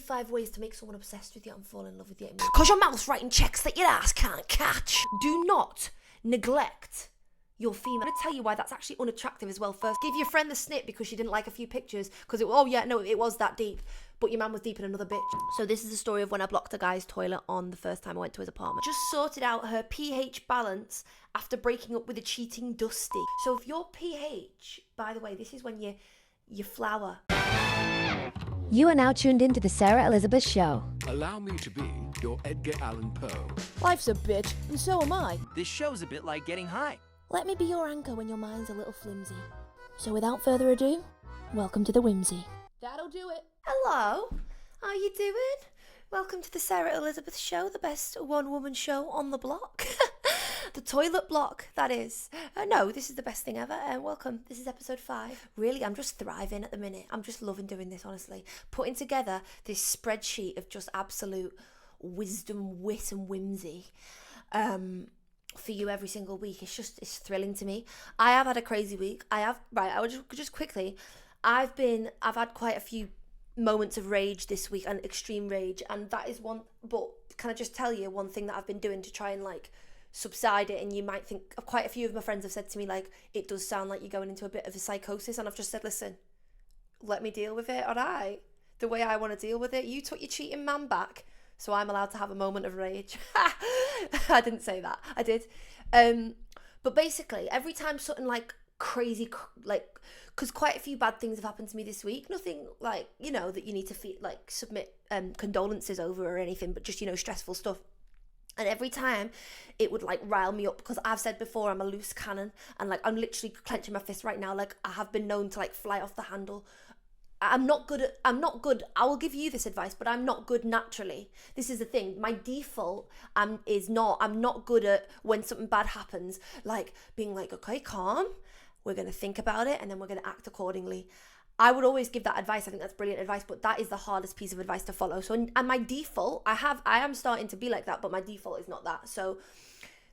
5 ways to make someone obsessed with you and fall in love with you. Because your mouth's writing checks that your ass can't catch. Do not neglect your female. I'm going to tell you why that's actually unattractive as well first. Give your friend the snip because she didn't like a few pictures because it was that deep. But your man was deep in another bitch. So this is the story of when I blocked a guy's toilet on the first time I went to his apartment. Just sorted out her pH balance after breaking up with a cheating Dusty. So if your pH, by the way, this is when you flour. You are now tuned into the Sarah Elizabeth Show. Allow me to be your Edgar Allan Poe. Life's a bitch, and so am I. This show's a bit like getting high. Let me be your anchor when your mind's a little flimsy. So without further ado, welcome to the Whimsy. That'll do it. Hello, how you doing? Welcome to the Sarah Elizabeth Show, the best one-woman show on the block. The toilet block, that is. No, this is the best thing ever. Welcome, this is episode 5. Really, I'm just thriving at the minute. I'm just loving doing this, honestly. Putting together this spreadsheet of just absolute wisdom, wit and whimsy for you every single week. It's thrilling to me. I have had a crazy week. I would just quickly, I've had quite a few moments of rage this week, and extreme rage, and that is one. But can I just tell you one thing that I've been doing to try and like subside it? And you might think, quite a few of my friends have said to me like, it does sound like you're going into a bit of a psychosis, and I've just said, listen, let me deal with it, alright? The way I want to deal with it. You took your cheating man back, so I'm allowed to have a moment of rage. I didn't say that, I did. But basically, every time something like crazy, like, because quite a few bad things have happened to me this week. Nothing like, that you need to submit condolences over or anything, but just, stressful stuff. And every time it would like rile me up, because I've said before I'm a loose cannon, and like I'm literally clenching my fist right now. Like I have been known to like fly off the handle. I'm not good. I will give you this advice, but I'm not good naturally. This is the thing. My default I'm not good at when something bad happens, like being like, okay, calm. We're going to think about it and then we're going to act accordingly. I would always give that advice. I think that's brilliant advice, but that is the hardest piece of advice to follow. So, and my default, I am starting to be like that, but my default is not that. So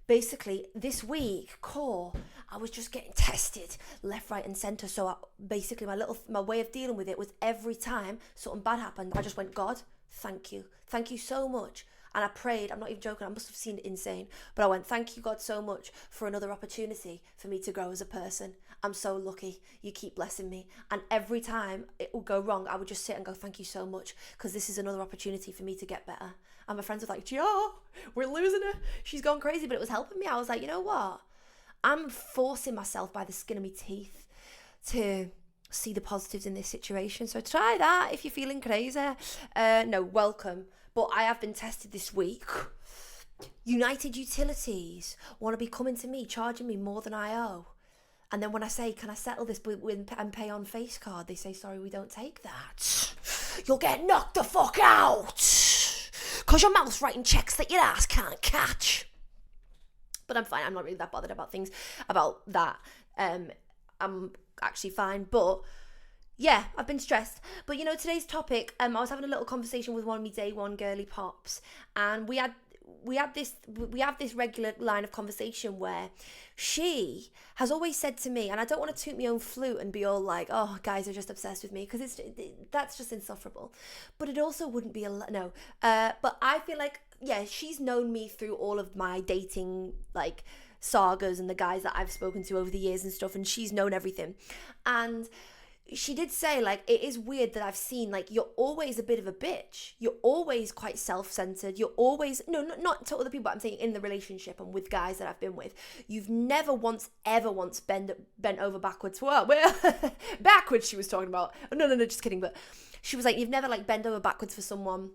basically this week, I was just getting tested left, right and center. So basically my way of dealing with it was every time something bad happened, I just went, God, thank you. Thank you so much. And I prayed, I'm not even joking, I must have seemed insane, but I went, thank you God so much for another opportunity for me to grow as a person. I'm so lucky, you keep blessing me. And every time it would go wrong, I would just sit and go, thank you so much, because this is another opportunity for me to get better. And my friends were like, Gia, we're losing her, she's gone crazy, but it was helping me. I was like, you know what? I'm forcing myself by the skin of my teeth to see the positives in this situation. So try that if you're feeling crazy. Welcome. But I have been tested this week. United Utilities want to be coming to me, charging me more than I owe. And then when I say, can I settle this and pay on face card? They say, sorry, we don't take that. You'll get knocked the fuck out. Because your mouth's writing checks that your ass can't catch. But I'm fine. I'm not really that bothered about things about that. I'm actually fine. But yeah, I've been stressed. But today's topic, I was having a little conversation with one of my day one girly pops, and we have this regular line of conversation where she has always said to me, and I don't want to toot my own flute and be all like, oh, guys are just obsessed with me, because that's just insufferable. But it also wouldn't be but I feel like, yeah, she's known me through all of my dating like sagas and the guys that I've spoken to over the years and stuff, and she's known everything. And she did say, like, it is weird that I've seen, like, you're always a bit of a bitch. You're always quite self-centered. You're always, not to other people, but I'm saying in the relationship and with guys that I've been with. You've never once bent over backwards. Well, backwards she was talking about. No, just kidding. But she was like, you've never, like, bent over backwards for someone.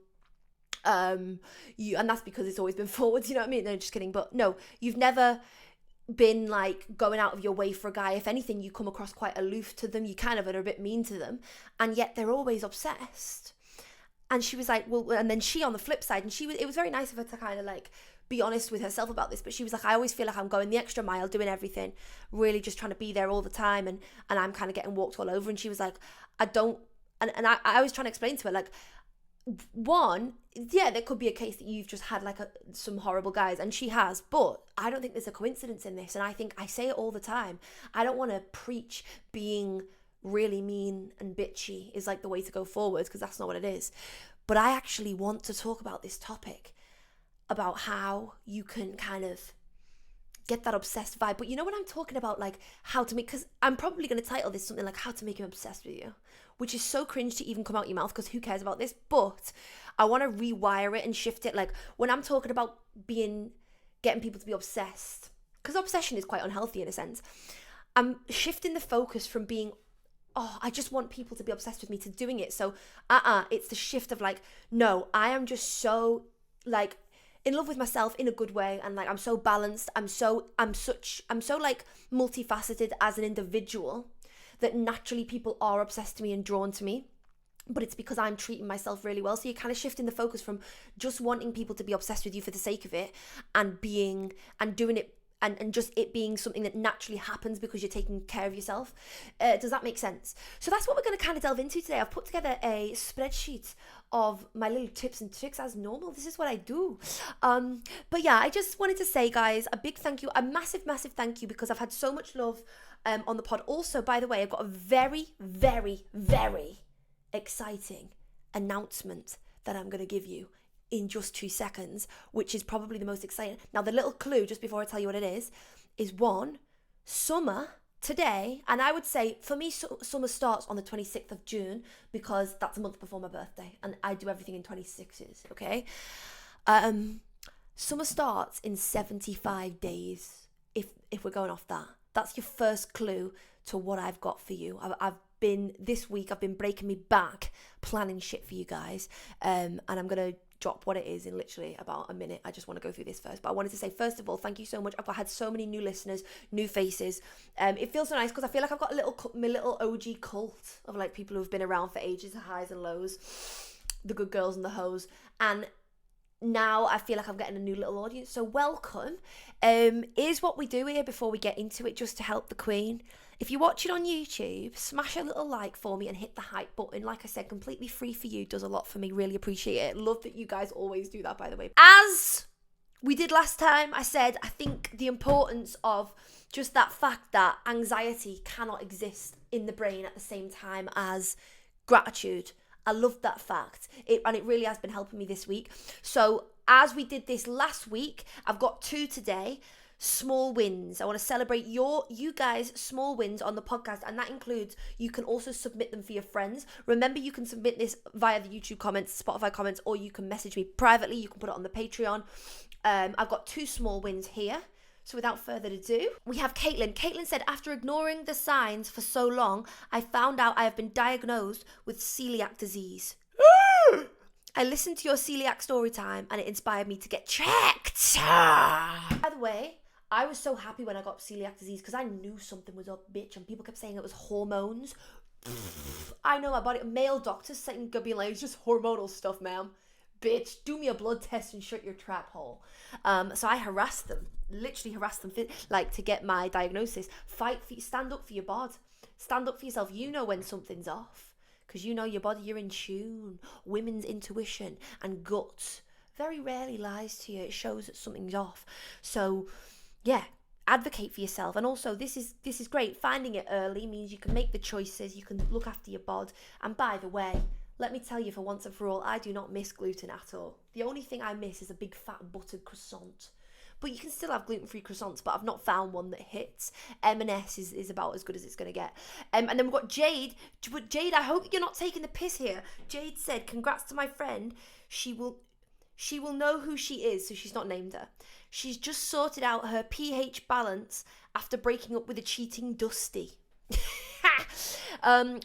And that's because it's always been forwards, you know what I mean? No, just kidding. But no, you've never been like going out of your way for a guy. If anything, you come across quite aloof to them. You kind of are a bit mean to them, and yet they're always obsessed. And she was like, well, and then she on the flip side, and it was very nice of her to kind of like be honest with herself about this, but she was like, I always feel like I'm going the extra mile, doing everything, really just trying to be there all the time, and I'm kind of getting walked all over. And she was like, I was trying to explain to her, like, one, yeah, there could be a case that you've just had like some horrible guys, and she has, but I don't think there's a coincidence in this. And I say it all the time, I don't want to preach being really mean and bitchy is like the way to go forward, because that's not what it is. But I actually want to talk about this topic, about how you can kind of get that obsessed vibe. But you know what I'm talking about, like how to make, because I'm probably going to title this something like how to make him obsessed with you, which is so cringe to even come out your mouth, because who cares about this? But I want to rewire it and shift it. Like when I'm talking about getting people to be obsessed, because obsession is quite unhealthy in a sense, I'm shifting the focus from being, oh, I just want people to be obsessed with me, to doing it. So it's the shift of like, no, I am just so like in love with myself in a good way, and like I'm so balanced, I'm so like multifaceted as an individual, that naturally people are obsessed to me and drawn to me. But it's because I'm treating myself really well. So you're kind of shifting the focus from just wanting people to be obsessed with you for the sake of it, and doing it, and just it being something that naturally happens because you're taking care of yourself. Does that make sense? So that's what we're going to kind of delve into today. I've put together a spreadsheet of my little tips and tricks as normal. This is what I do. But yeah, I just wanted to say, guys, a big thank you, a massive, massive thank you, because I've had so much love on the pod. Also, by the way, I've got a very, very, very exciting announcement that I'm going to give you in just 2 seconds, which is probably the most exciting. Now, the little clue, just before I tell you what it is one, summer today, and I would say for me, summer starts on the 26th of June, because that's a month before my birthday, and I do everything in 26s, okay? Summer starts in 75 days, if we're going off that. That's your first clue to what I've got for you. This week I've been breaking me back, planning shit for you guys, and I'm going to drop what it is in literally about a minute. I just want to go through this first, but I wanted to say, first of all, thank you so much. I've had so many new listeners, new faces. It feels so nice, because I feel like I've got my little OG cult of like people who've been around for ages, the highs and lows, the good girls and the hoes, and now I feel like I'm getting a new little audience. So welcome. Here's what we do here before we get into it, just to help the queen. If you're watching on YouTube, smash a little like for me and hit the hype button. Like I said, completely free for you. Does a lot for me. Really appreciate it. Love that you guys always do that, by the way. As we did last time, I said, I think the importance of just that fact that anxiety cannot exist in the brain at the same time as gratitude. I love that fact. And it really has been helping me this week. So as we did this last week, I've got 2 today. Small wins. I want to celebrate you guys' small wins on the podcast, and that includes, you can also submit them for your friends. Remember, you can submit this via the YouTube comments, Spotify comments, or you can message me privately. You can put it on the Patreon. I've got 2 small wins here. So without further ado, we have Caitlin. Caitlin said, after ignoring the signs for so long, I found out I have been diagnosed with celiac disease. I listened to your celiac story time and it inspired me to get checked. By the way, I was so happy when I got celiac disease, because I knew something was up, bitch, and people kept saying it was hormones. I know my body. Male doctors saying, being like, it's just hormonal stuff, ma'am. Bitch, do me a blood test and shut your trap hole. So I harassed them, literally harassed them, like, to get my diagnosis. Stand up for your bod. Stand up for yourself. You know when something's off, because you know your body, you're in tune. Women's intuition and gut very rarely lies to you. It shows that something's off. So yeah, advocate for yourself. And also, this is great. Finding it early means you can make the choices, you can look after your bod. And by the way, let me tell you, for once and for all, I do not miss gluten at all. The only thing I miss is a big fat buttered croissant. But you can still have gluten-free croissants, but I've not found one that hits. M&S is about as good as it's going to get. And then we've got Jade. But Jade, I hope you're not taking the piss here. Jade said, congrats to my friend. She will know who she is, so she's not named her. She's just sorted out her pH balance after breaking up with a cheating Dusty.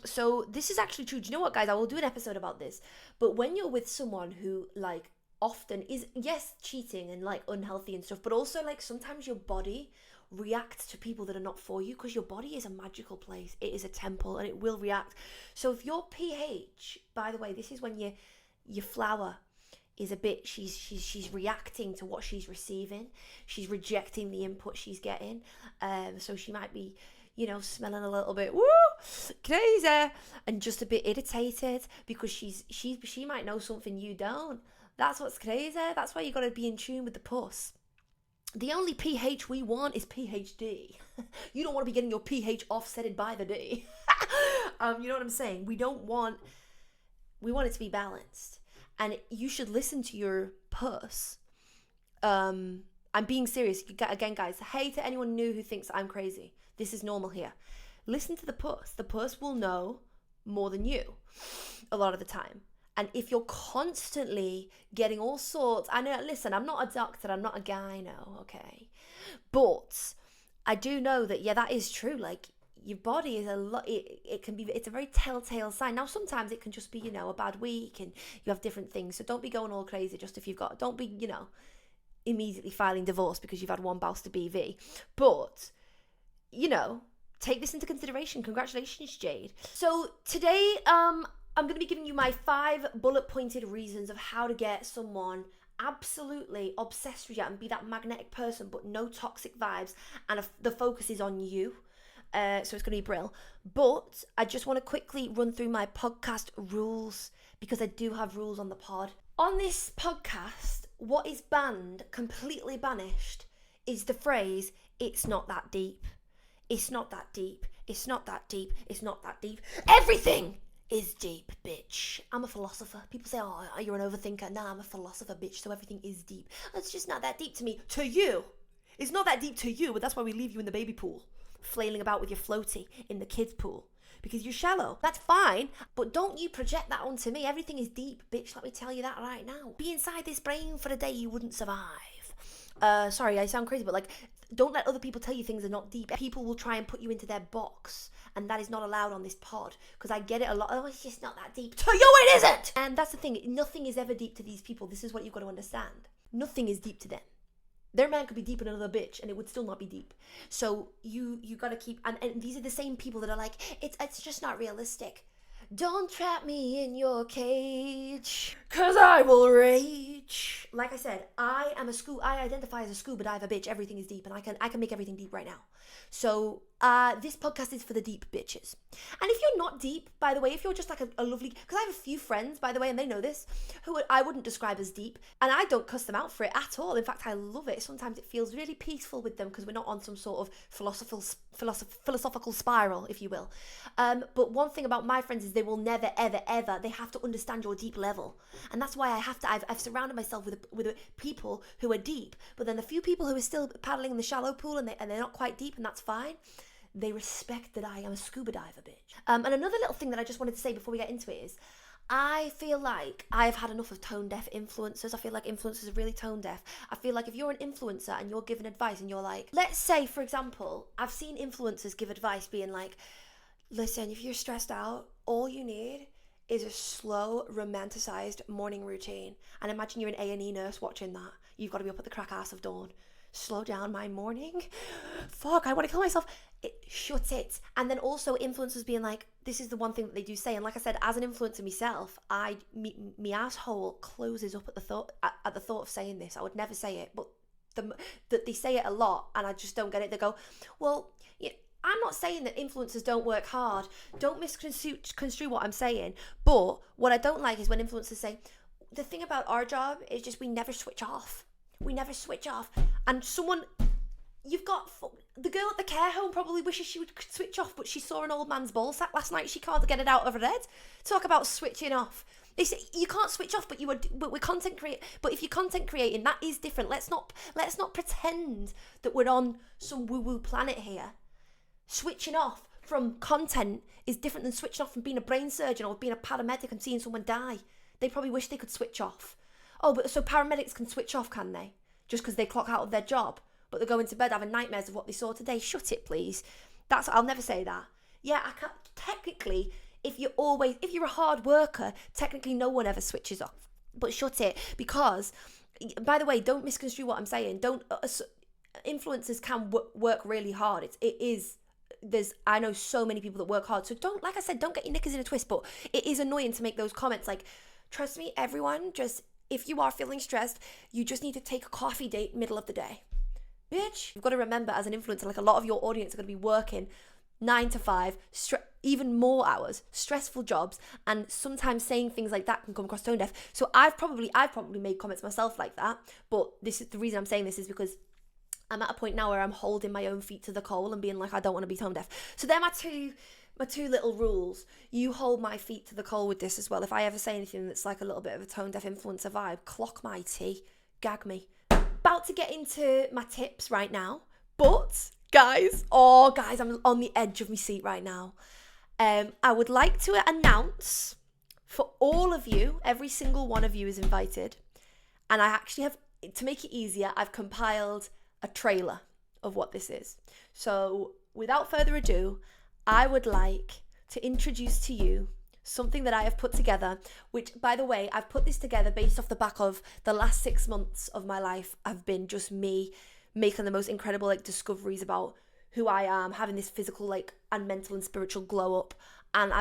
So this is actually true. Do you know what, guys? I will do an episode about this. But when you're with someone who, like, often is, yes, cheating and, like, unhealthy and stuff, but also, like, sometimes your body reacts to people that are not for you, because your body is a magical place. It is a temple, and it will react. So if your pH, by the way, this is when your flour is a bit, she's reacting to what she's receiving. She's rejecting the input she's getting. So she might be, you know, smelling a little bit, woo, crazy, and just a bit irritated, because she might know something you don't. That's what's crazy. That's why you got to be in tune with the puss. The only pH we want is PhD. You don't want to be getting your pH offsetted by the D. You know what I'm saying? We want it to be balanced. And you should listen to your puss. I'm being serious. Again, guys, hey to anyone new who thinks I'm crazy. This is normal here. Listen to the puss. The puss will know more than you a lot of the time. And if you're constantly getting all sorts, I know, listen, I'm not a doctor, I'm not a gyno, okay? But I do know that, yeah, that is true. Like, your body is a lot, it's a very telltale sign. Now, sometimes it can just be, a bad week and you have different things. So don't be going all crazy just if don't be, immediately filing divorce because you've had one bout to BV. But, take this into consideration. Congratulations, Jade. So today, I'm going to be giving you my 5 bullet-pointed reasons of how to get someone absolutely obsessed with you and be that magnetic person, but no toxic vibes, and the focus is on you. So it's going to be brill. But I just want to quickly run through my podcast rules, because I do have rules on the pod. On this podcast, what is banned, completely banished, is the phrase, "It's not that deep. It's not that deep. It's not that deep. It's not that deep." Everything is deep, bitch. I'm a philosopher. People say, "Oh, you're an overthinker." Nah, I'm a philosopher, bitch, so everything is deep. It's just not that deep to me. To you. It's not that deep to you, but that's why we leave you in the baby pool, flailing about with your floaty in the kids' pool, because you're shallow. That's fine, but don't you project that onto me. Everything is deep, bitch. Let me tell you that right now. Be inside this brain for a day you wouldn't survive. Sorry, I sound crazy, but don't let other people tell you things are not deep. People will try and put you into their box, and that is not allowed on this pod, because I get it a lot. "Oh, it's just not that deep." To you, it isn't! And that's the thing. Nothing is ever deep to these people. This is what you've got to understand. Nothing is deep to them. Their man could be deeper than another bitch, and it would still not be deep. So you got to keep... And these are the same people that are like, it's just not realistic. Don't trap me in your cage, cause I will rage. Like I said, I identify as a scuba diver bitch. Everything is deep, and I can make everything deep right now. So this podcast is for the deep bitches. And if you're not deep, by the way, if you're just like a lovely... Because I have a few friends, by the way, and they know this, who I wouldn't describe as deep. And I don't cuss them out for it at all. In fact, I love it. Sometimes it feels really peaceful with them because we're not on some sort of philosophical spiral, if you will. But one thing about my friends is they will never, ever, ever... They have to understand your deep level. And that's why I've surrounded myself with people who are deep. But then the few people who are still paddling in the shallow pool and they're not quite deep, and that's fine. They respect that I am a scuba diver, bitch. And another little thing that I just wanted to say before we get into it is, I feel like I've had enough of tone-deaf influencers. I feel like influencers are really tone-deaf. I feel like if you're an influencer and you're giving advice and you're like, let's say, for example, I've seen influencers give advice being like, "Listen, if you're stressed out, all you need is a slow, romanticized morning routine." And imagine you're an A&E nurse watching that. You've got to be up at the crack ass of dawn. Slow down my morning. Fuck, I want to kill myself. Shut it. And then also influencers being like, this is the one thing that they do say. And like I said, as an influencer myself, me asshole closes up at the thought of saying this. I would never say it, but that they say it a lot, and I just don't get it. They go, well, I'm not saying that influencers don't work hard. Don't misconstrue what I'm saying. But what I don't like is when influencers say, the thing about our job is just we never switch off. We never switch off. And you've got the girl at the care home probably wishes she would switch off, but she saw an old man's ball sack last night. She can't get it out of her head. Talk about switching off. They say you can't switch off, but we're content create. But if you're content creating, that is different. Let's not pretend that we're on some woo-woo planet here. Switching off from content is different than switching off from being a brain surgeon or being a paramedic and seeing someone die. They probably wish they could switch off. Oh, but so paramedics can switch off, can they? Just because they clock out of their job, but they're going to bed having nightmares of what they saw today. Shut it, please. I'll never say that. Yeah, I can't. Technically, if you're a hard worker, technically no one ever switches off. But shut it, because, by the way, don't misconstrue what I'm saying. Influencers can work really hard. I know so many people that work hard. So don't get your knickers in a twist, but it is annoying to make those comments like, trust me, everyone, if you are feeling stressed, you just need to take a coffee date middle of the day. Bitch, you've got to remember, as an influencer, like, a lot of your audience are going to be working 9 to 5, even more hours, stressful jobs, and sometimes saying things like that can come across tone deaf. So I've probably made comments myself like that, but this is the reason I'm saying this is because I'm at a point now where I'm holding my own feet to the coal and being like, I don't want to be tone deaf. So they're my 2 my two little rules. You hold my feet to the coal with this as well. If I ever say anything that's like a little bit of a tone deaf influencer vibe, clock my tea, gag me. About to get into my tips right now, but guys, I'm on the edge of my seat right now. I would like to announce for all of you, every single one of you is invited, and I actually have, to make it easier, I've compiled a trailer of what this is. So without further ado, I would like to introduce to you something that I have put together, which, by the way, I've put this together based off the back of the last 6 months of my life have been just me making the most incredible like discoveries about who I am, having this physical like and mental and spiritual glow up, and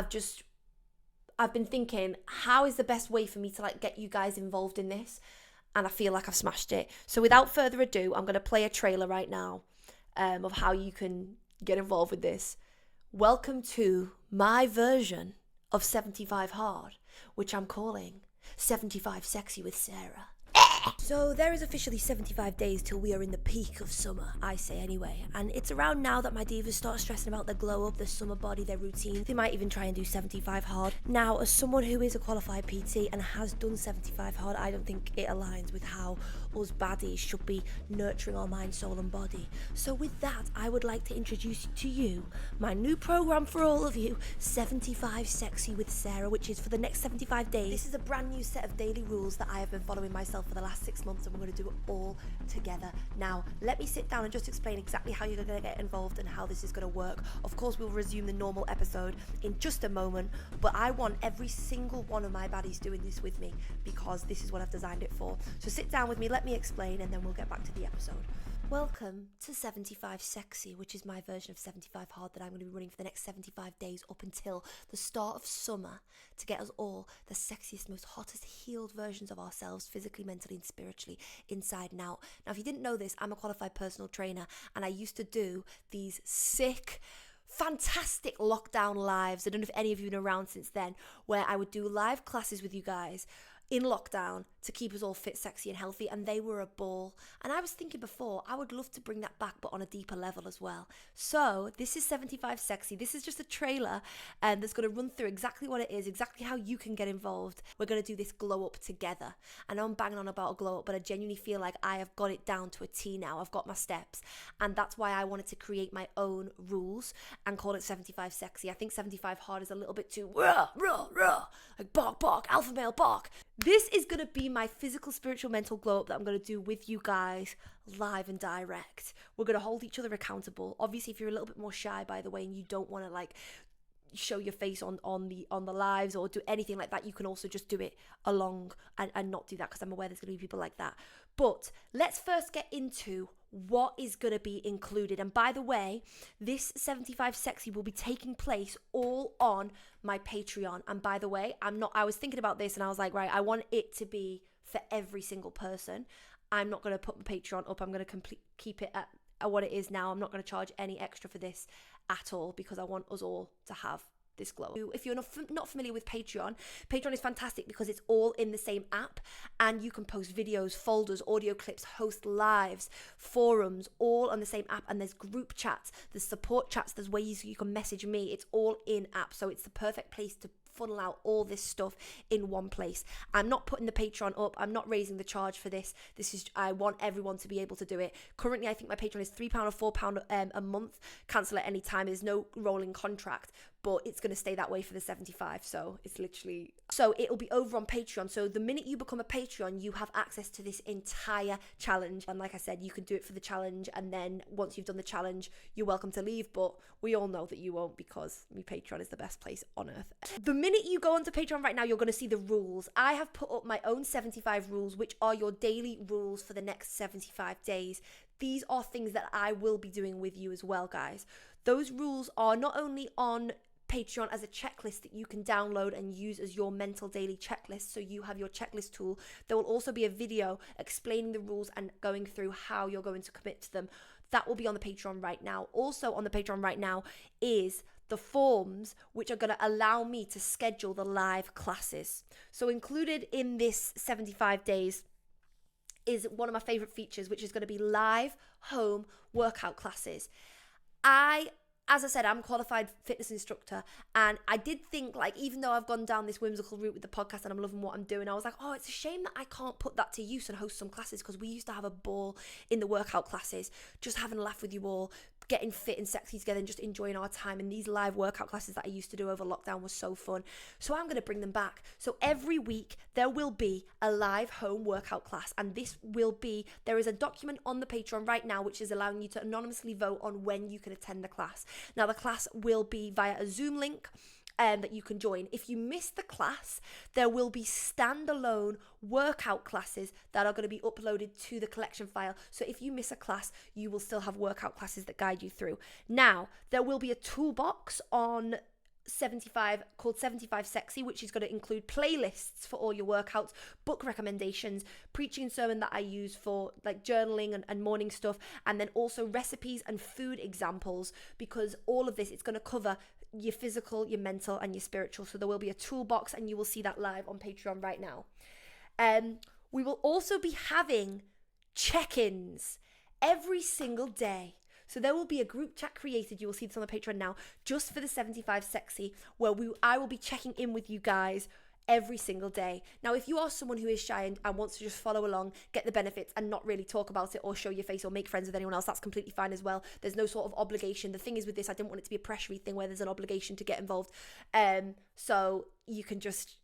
I've been thinking, how is the best way for me to like get you guys involved in this? And I feel like I've smashed it. So without further ado, I'm going to play a trailer right now of how you can get involved with this. Welcome to my version of 75 Hard, which I'm calling 75 Sexy with Sarah. So there is officially 75 days till we are in the peak of summer, I say anyway, and it's around now that my divas start stressing about their glow up, their summer body, their routine. They might even try and do 75 hard. Now, as someone who is a qualified PT and has done 75 hard, I don't think it aligns with how us baddies should be nurturing our mind, soul and body. So with that, I would like to introduce to you my new program for all of you, 75 Sexy with Sarah, which is for the next 75 days. This is a brand new set of daily rules that I have been following myself for the last 6 months, and we're going to do it all together. Now, let me sit down and just explain exactly how you're going to get involved and how this is going to work. Of course, we'll resume the normal episode in just a moment, but I want every single one of my baddies doing this with me because this is what I've designed it for. So sit down with me, let me explain, and then we'll get back to the episode. Welcome to 75 Sexy, which is my version of 75 Hard that I'm going to be running for the next 75 days up until the start of summer to get us all the sexiest, most hottest, healed versions of ourselves, physically, mentally and spiritually, inside and out. Now, if you didn't know this, I'm a qualified personal trainer, and I used to do these sick, fantastic lockdown lives. I don't know if any of you have been around since then, where I would do live classes with you guys in lockdown to keep us all fit, sexy and healthy, and they were a ball. And I was thinking before, I would love to bring that back, but on a deeper level as well. So this is 75 Sexy. This is just a trailer that's going to run through exactly what it is, exactly how you can get involved. We're going to do this glow up together. I know I'm banging on about a glow up, but I genuinely feel like I have got it down to a T now. I've got my steps, and that's why I wanted to create my own rules and call it 75 Sexy. I think 75 Hard is a little bit too rah, rah, rah, like bark, bark, alpha male bark. This is going to be my physical, spiritual, mental glow up that I'm going to do with you guys live and direct. We're going to hold each other accountable. Obviously, if you're a little bit more shy, by the way, and you don't want to like show your face on the lives or do anything like that, you can also just do it along and not do that, because I'm aware there's going to be people like that. But let's first get into what is going to be included. And by the way, this 75 Sexy will be taking place all on my Patreon. And by the way, I was thinking about this and I was like, right, I want it to be for every single person. I'm not going to put my Patreon up. I'm going to keep it at what it is now. I'm not going to charge any extra for this at all, because I want us all to have this glow. If you're not familiar with Patreon is fantastic because it's all in the same app, and you can post videos, folders, audio clips, host lives, forums, all on the same app. And there's group chats, there's support chats, there's ways you can message me. It's all in app, so it's the perfect place to funnel out all this stuff in one place. I'm not putting the Patreon up. I'm not raising the charge for this. I want everyone to be able to do it. Currently, I think my Patreon is £3 or £4 a month. Cancel at any time. There's no rolling contract, but it's going to stay that way for the 75. So it's literally, so it'll be over on Patreon. So the minute you become a Patreon, you have access to this entire challenge. And like I said, you can do it for the challenge, and then once you've done the challenge, you're welcome to leave. But we all know that you won't, because my Patreon is the best place on earth. The minute you go onto Patreon right now, you're going to see the rules. I have put up my own 75 rules, which are your daily rules for the next 75 days. These are things that I will be doing with you as well, guys. Those rules are not only on Patreon as a checklist that you can download and use as your mental daily checklist, so you have your checklist tool. There will also be a video explaining the rules and going through how you're going to commit to them. That will be on the Patreon right now. Also on the Patreon right now is the forms, which are going to allow me to schedule the live classes. So included in this 75 days is one of my favorite features, which is going to be live home workout classes. I as I said, I'm a qualified fitness instructor, and I did think, like, even though I've gone down this whimsical route with the podcast and I'm loving what I'm doing, I was like, oh, it's a shame that I can't put that to use and host some classes, because we used to have a ball in the workout classes, just having a laugh with you all, getting fit and sexy together and just enjoying our time. And these live workout classes that I used to do over lockdown was so fun. So I'm going to bring them back. So every week there will be a live home workout class, and there is a document on the Patreon right now which is allowing you to anonymously vote on when you can attend the class. Now the class will be via a Zoom link that you can join. If you miss the class, there will be standalone workout classes that are going to be uploaded to the collection file. So if you miss a class, you will still have workout classes that guide you through. Now, there will be a toolbox on 75 called 75 Sexy, which is going to include playlists for all your workouts, book recommendations, preaching and sermon that I use for like journaling and morning stuff, and then also recipes and food examples, because all of this, it's going to cover your physical, your mental, and your spiritual. So there will be a toolbox, and you will see that live on Patreon right now. We will also be having check-ins every single day. So there will be a group chat created, you will see this on the Patreon now, just for the 75 Sexy, where I will be checking in with you guys every single day. Now, if you are someone who is shy and wants to just follow along, get the benefits, and not really talk about it or show your face or make friends with anyone else, that's completely fine as well. There's no sort of obligation. The thing is with this, I didn't want it to be a pressury thing where there's an obligation to get involved. So you can just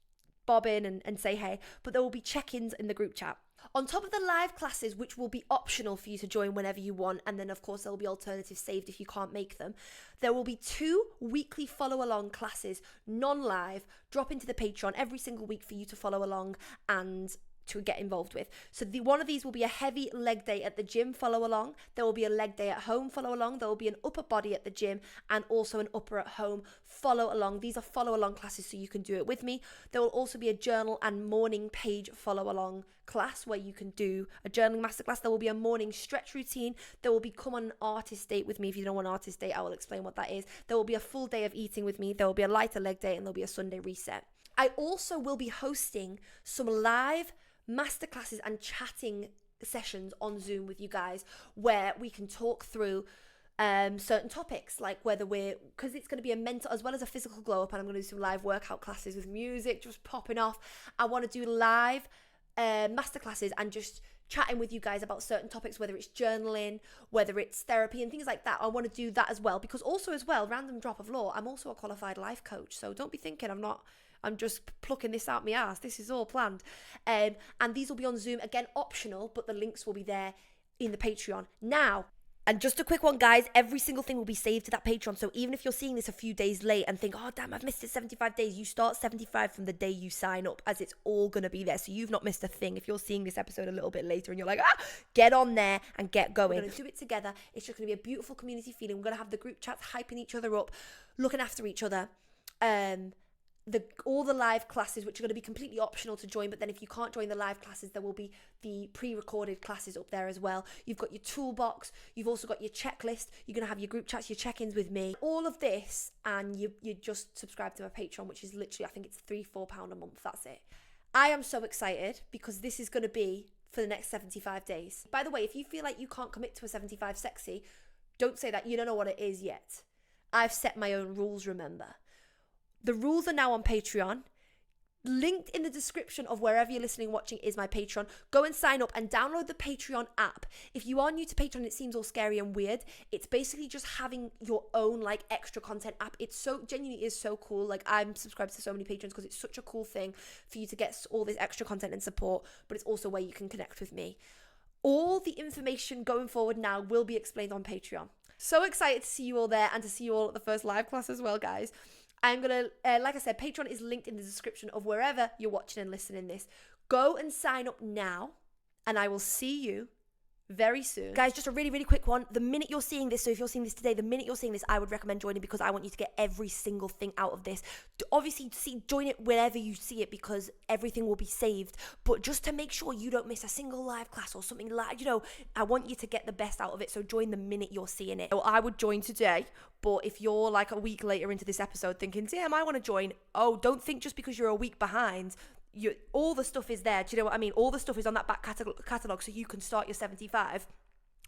bob in and say hey, but there will be check-ins in the group chat. On top of the live classes, which will be optional for you to join whenever you want, and then of course there will be alternatives saved if you can't make them, there will be 2 weekly follow-along classes, non-live, drop into the Patreon every single week for you to follow along and to get involved with. So one of these will be a heavy leg day at the gym follow along. There will be a leg day at home follow along. There will be an upper body at the gym and also an upper at home follow along. These are follow along classes, so you can do it with me. There will also be a journal and morning page follow along class where you can do a journaling masterclass. There will be a morning stretch routine. There will be come on an artist date with me. If you don't want an artist date, I will explain what that is. There will be a full day of eating with me. There will be a lighter leg day, and there'll be a Sunday reset. I also will be hosting some live masterclasses and chatting sessions on Zoom with you guys, where we can talk through certain topics, like because it's going to be a mental as well as a physical glow up, and I'm going to do some live workout classes with music just popping off. I want to do live masterclasses and just chatting with you guys about certain topics, whether it's journaling, whether it's therapy and things like that. I want to do that as well, because also as well, random drop of law, I'm also a qualified life coach, so don't be thinking I'm just plucking this out my ass. This is all planned. And these will be on Zoom. Again, optional, but the links will be there in the Patreon. Now, and just a quick one, guys, every single thing will be saved to that Patreon. So even if you're seeing this a few days late and think, oh, damn, I've missed it 75 days, you start 75 from the day you sign up, as it's all going to be there. So you've not missed a thing. If you're seeing this episode a little bit later and you're like, get on there and get going. We're going to do it together. It's just going to be a beautiful community feeling. We're going to have the group chats hyping each other up, looking after each other. All the live classes, which are going to be completely optional to join, but then if you can't join the live classes, there will be the pre-recorded classes up there as well. You've got your toolbox, you've also got your checklist, you're going to have your group chats, your check-ins with me, all of this, and you just subscribe to my Patreon, which is literally, I think it's £3-4 a month, that's it. I am so excited, because this is going to be for the next 75 days. By the way, if you feel like you can't commit to a 75 Sexy, don't say that, you don't know what it is yet. I've set my own rules, remember. The rules are now on Patreon. Linked in the description of wherever you're listening and watching is my Patreon. Go and sign up and download the Patreon app. If you are new to Patreon, it seems all scary and weird. It's basically just having your own like extra content app. It's so genuinely is so cool. Like, I'm subscribed to so many patrons because it's such a cool thing for you to get all this extra content and support, but it's also where you can connect with me. All the information going forward now will be explained on Patreon. So excited to see you all there and to see you all at the first live class as well, guys. I'm going to, like I said, Patreon is linked in the description of wherever you're watching and listening this. Go and sign up now, and I will see you very soon. Guys, just a really, really quick one. The minute you're seeing this, so if you're seeing this today, the minute you're seeing this, I would recommend joining, because I want you to get every single thing out of this. Obviously, join it wherever you see it, because everything will be saved. But just to make sure you don't miss a single live class or something like, I want you to get the best out of it. So join the minute you're seeing it. So I would join today. But if you're like a week later into this episode thinking, damn, I want to join. Oh, don't think just because you're a week behind, all the stuff is there. Do you know what I mean? All the stuff is on that back catalogue, so you can start your 75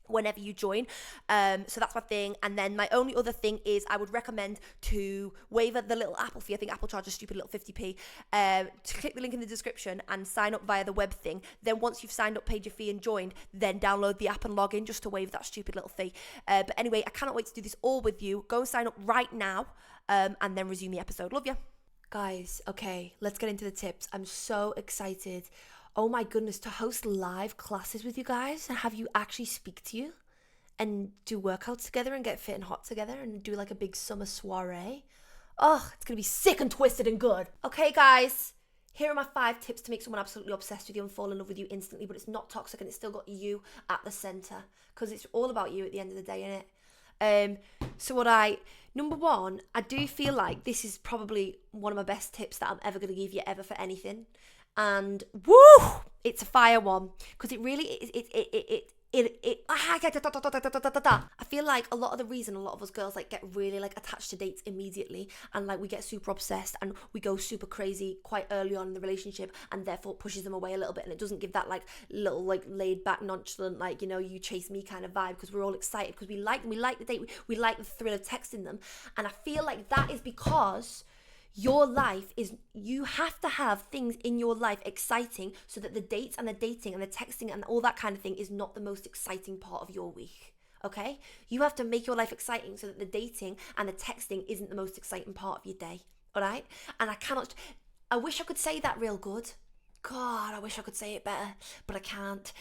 whenever you join. So that's my thing. And then my only other thing is I would recommend to waive the little Apple fee. I think Apple charges a stupid little 50p, to click the link in the description and sign up via the web thing. Then once you've signed up, paid your fee and joined, then download the app and log in just to waive that stupid little fee. But anyway, I cannot wait to do this all with you. Go and sign up right now, and then resume the episode. Love you. Guys, okay, let's get into the tips. I'm so excited. Oh my goodness, to host live classes with you guys and have you actually speak to you and do workouts together and get fit and hot together and do like a big summer soiree. Oh, it's gonna be sick and twisted and good. Okay, guys, here are my 5 tips to make someone absolutely obsessed with you and fall in love with you instantly, but it's not toxic and it's still got you at the center, because it's all about you at the end of the day, innit? Number 1, I do feel like this is probably one of my best tips that I'm ever gonna give you ever for anything. And woo, it's a fire one, because it really I feel like a lot of the reason a lot of us girls like get really like attached to dates immediately, and like we get super obsessed and we go super crazy quite early on in the relationship, and therefore it pushes them away a little bit, and it doesn't give that like little like laid back nonchalant like, you know, you chase me kind of vibe, because we're all excited because we like the date, we like the thrill of texting them. And I feel like that is because your life is, you have to have things in your life exciting, so that the dates and the dating and the texting and all that kind of thing is not the most exciting part of your week. Okay? You have to make your life exciting so that the dating and the texting isn't the most exciting part of your day. All right? And I wish I could say that real good. God, I wish I could say it better, but I can't.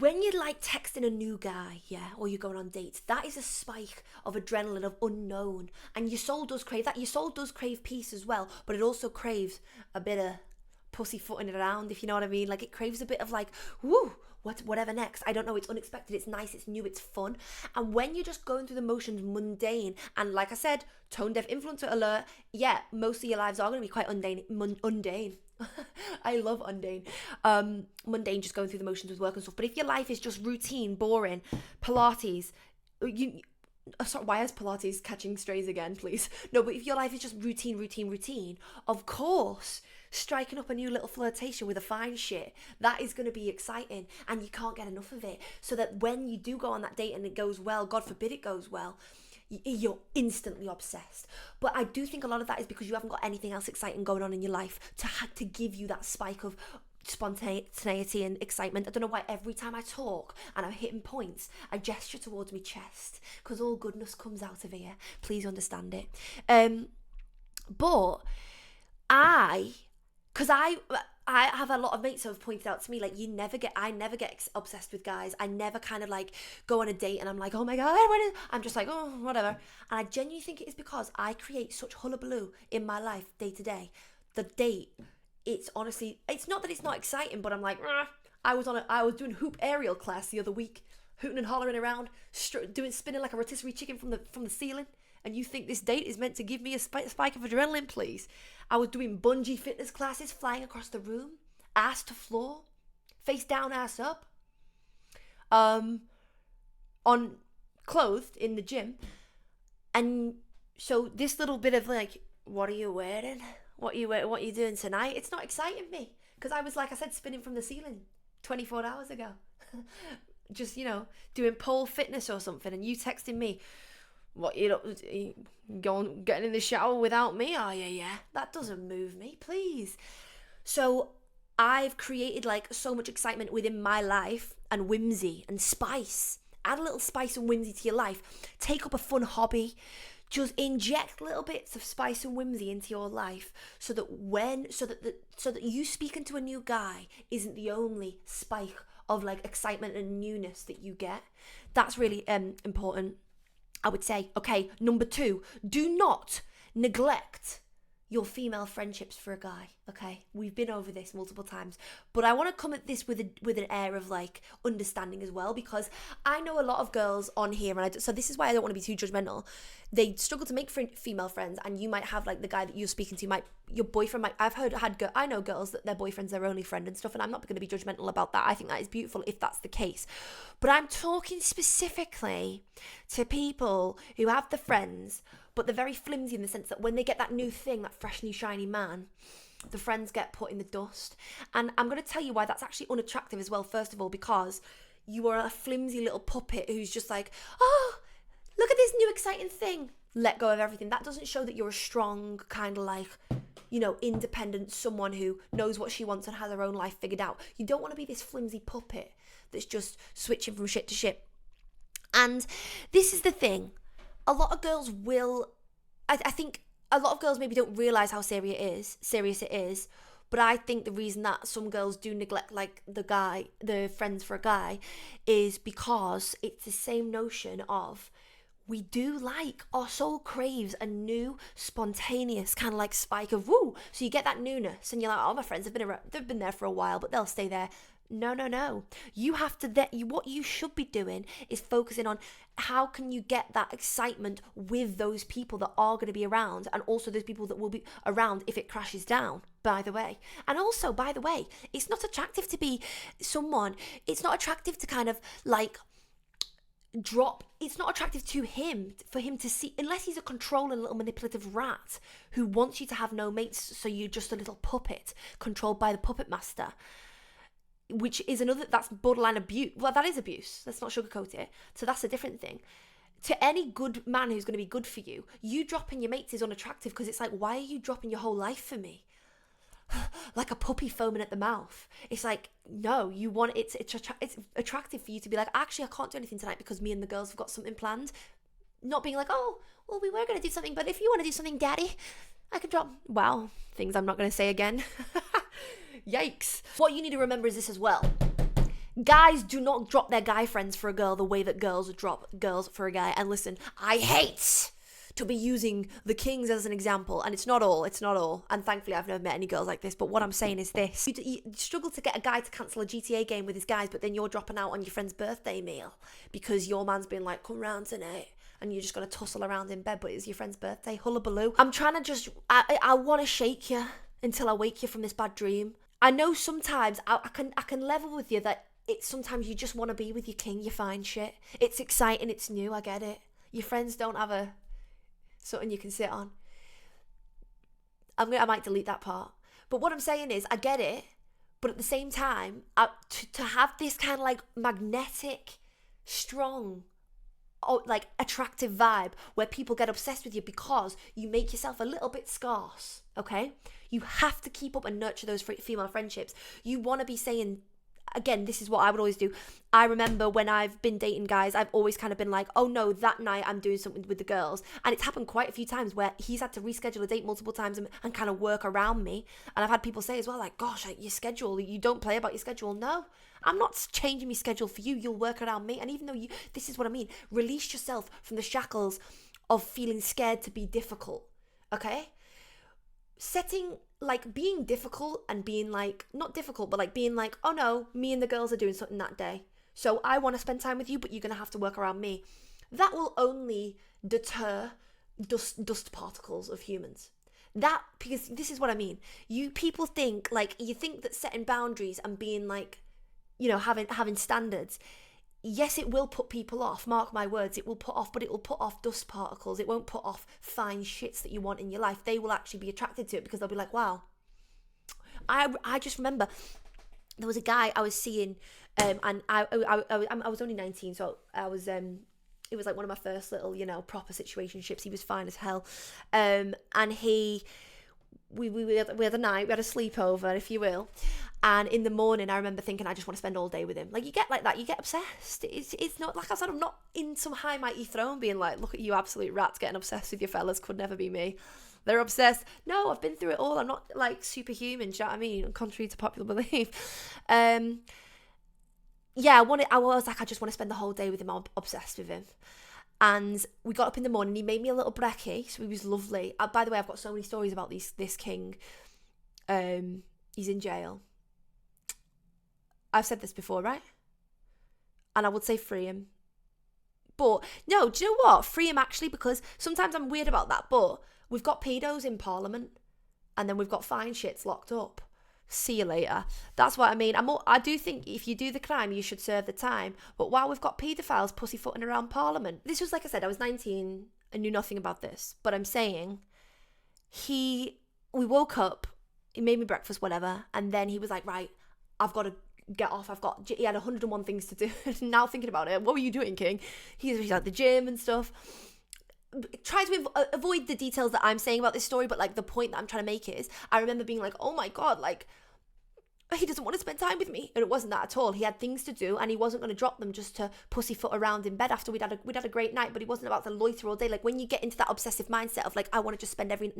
When you're like texting a new guy, yeah, or you're going on dates, that is a spike of adrenaline, of unknown. And your soul does crave that. Your soul does crave peace as well, but it also craves a bit of pussyfooting it around, if you know what I mean. Like, it craves a bit of like, woo, whatever next. I don't know, it's unexpected, it's nice, it's new, it's fun. And when you're just going through the motions, mundane, and like I said, tone deaf influencer alert, yeah, most of your lives are going to be quite mundane. I love mundane. Mundane, just going through the motions with work and stuff. But if your life is just routine, boring, Pilates, sorry, why is Pilates catching strays again, please? No, but if your life is just routine, of course, striking up a new little flirtation with a fine shit, that is going to be exciting, and you can't get enough of it. So that when you do go on that date and it goes well, God forbid it goes well, you're instantly obsessed. But I do think a lot of that is because you haven't got anything else exciting going on in your life to give you that spike of spontaneity and excitement. I don't know why every time I talk and I'm hitting points, I gesture towards my chest, because all goodness comes out of here. Please understand it. But I have a lot of mates who have pointed out to me, like, I never get obsessed with guys. I never kind of like go on a date and I'm like, oh my God, I'm just like, oh, whatever. And I genuinely think it is because I create such hullabaloo in my life day to day. The date, it's honestly, it's not that it's not exciting, but I'm like, I was doing hoop aerial class the other week, hooting and hollering around, spinning like a rotisserie chicken from the ceiling. And you think this date is meant to give me a spike of adrenaline, please? I was doing bungee fitness classes, flying across the room, ass to floor, face down, ass up, on clothed in the gym. And so this little bit of like, what are you wearing? What are you doing tonight? It's not exciting me, because I was, like I said, spinning from the ceiling 24 hours ago. Just, you know, doing pole fitness or something, and you texting me, what, you know, getting in the shower without me? Oh yeah, that doesn't move me, please. So I've created like so much excitement within my life, and whimsy and spice. Add a little spice and whimsy to your life. Take up a fun hobby. Just inject little bits of spice and whimsy into your life, so that you speaking to a new guy isn't the only spike of like excitement and newness that you get. That's really important, I would say. Okay, number 2, do not neglect your female friendships for a guy. Okay, we've been over this multiple times, but I want to come at this with an air of like understanding as well, because I know a lot of girls on here, and so this is why I don't want to be too judgmental. They struggle to make female friends, and you might have like the guy that you're speaking to, your boyfriend might. I know girls that their boyfriend's their only friend and stuff, and I'm not going to be judgmental about that. I think that is beautiful if that's the case, but I'm talking specifically to people who have the friends, but they're very flimsy in the sense that when they get that new thing, that fresh, new, shiny man, the friends get put in the dust. And I'm going to tell you why that's actually unattractive as well, first of all, because you are a flimsy little puppet who's just like, oh, look at this new exciting thing. Let go of everything. That doesn't show that you're a strong, kind of like, independent, someone who knows what she wants and has her own life figured out. You don't want to be this flimsy puppet that's just switching from shit to shit. And this is the thing. A lot of girls will, I think a lot of girls maybe don't realise how serious it is. But I think the reason that some girls do neglect like the friends for a guy, is because it's the same notion of, we do like, our soul craves a new, spontaneous kind of like spike of woo. So you get that newness and you're like, oh, my friends have been around, they've been there for a while, but they'll stay there. No. You have to, what you should be doing is focusing on how can you get that excitement with those people that are going to be around, and also those people that will be around if it crashes down, by the way. And also, by the way, it's not attractive to be someone, it's not attractive to kind of like it's not attractive to him, for him to see, unless he's a controlling little manipulative rat who wants you to have no mates, so you're just a little puppet controlled by the puppet master, which is that's borderline abuse. Well, that is abuse. Let's not sugarcoat it. So that's a different thing. To any good man who's going to be good for you, you dropping your mates is unattractive, because it's like, why are you dropping your whole life for me? Like a puppy foaming at the mouth. It's like, no, you want it's attractive for you to be like, actually, I can't do anything tonight because me and the girls have got something planned. Not being like, oh, well, we were going to do something, but if you want to do something, daddy, I can drop. Wow, things I'm not going to say again. Yikes. What you need to remember is this as well. Guys do not drop their guy friends for a girl the way that girls drop girls for a guy. And listen, I hate to be using the Kings as an example, and it's not all. And thankfully, I've never met any girls like this. But what I'm saying is this: you struggle to get a guy to cancel a GTA game with his guys, but then you're dropping out on your friend's birthday meal because your man's been like, come round tonight, and you're just gonna tussle around in bed, but it's your friend's birthday. Hullabaloo. I'm trying to I want to shake you until I wake you from this bad dream. I know sometimes I can level with you that it's sometimes you just want to be with your king, you find shit. It's exciting, it's new, I get it. Your friends don't have something you can sit on. I might delete that part. But what I'm saying is, I get it, but at the same time, to have this kind of like magnetic, strong, like attractive vibe where people get obsessed with you because you make yourself a little bit scarce, okay? You have to keep up and nurture those female friendships. You want to be saying, again, this is what I would always do. I remember when I've been dating guys, I've always kind of been like, oh no, that night I'm doing something with the girls. And it's happened quite a few times where he's had to reschedule a date multiple times and kind of work around me. And I've had people say as well, like, gosh, like, your schedule, you don't play about your schedule. No, I'm not changing my schedule for you. You'll work around me. And even though this is what I mean, release yourself from the shackles of feeling scared to be difficult, okay? Being difficult and being like, not difficult, but like being like, oh no, me and the girls are doing something that day, so I want to spend time with you, but you're going to have to work around me. That will only deter dust particles of humans. Because this is what I mean. You people think that setting boundaries and being like, having standards, yes, it will put people off. Mark my words, it will put off, but it will put off dust particles. It won't put off fine shits that you want in your life. They will actually be attracted to it because they'll be like, wow. I just remember there was a guy I was seeing, and I was only 19, so I was it was like one of my first little proper situationships. He was fine as hell, and we had a night, we had a sleepover, if you will. And in the morning, I remember thinking, I just want to spend all day with him. Like, you get like that, you get obsessed. It's not, like I said, I'm not in some high mighty throne being like, look at you absolute rats getting obsessed with your fellas, could never be me. They're obsessed. No, I've been through it all. I'm not like superhuman, do you know what I mean? Contrary to popular belief. I was like, I just want to spend the whole day with him. I'm obsessed with him. And we got up in the morning, he made me a little brekkie, so he was lovely. By the way, I've got so many stories about this king. He's in jail. I've said this before, right? And I would say free him. But, no, do you know what? Free him actually, because sometimes I'm weird about that, but we've got pedos in Parliament, and then we've got fine shits locked up. See you later. That's what I mean. I do think if you do the crime, you should serve the time. But while we've got paedophiles pussyfooting around Parliament, this was, like I said, I was 19 and knew nothing about this. But I'm saying, we woke up, he made me breakfast, whatever, and then he was like, right, I've got to get off. He had 101 things to do. Now thinking about it, what were you doing, King? He's at the gym and stuff. Try to avoid the details that I'm saying about this story, but like the point that I'm trying to make is, I remember being like, oh my God, like, he doesn't want to spend time with me. And it wasn't that at all. He had things to do and he wasn't going to drop them just to pussyfoot around in bed after we'd had a great night, but he wasn't about to loiter all day. Like when you get into that obsessive mindset of like, I want to just spend every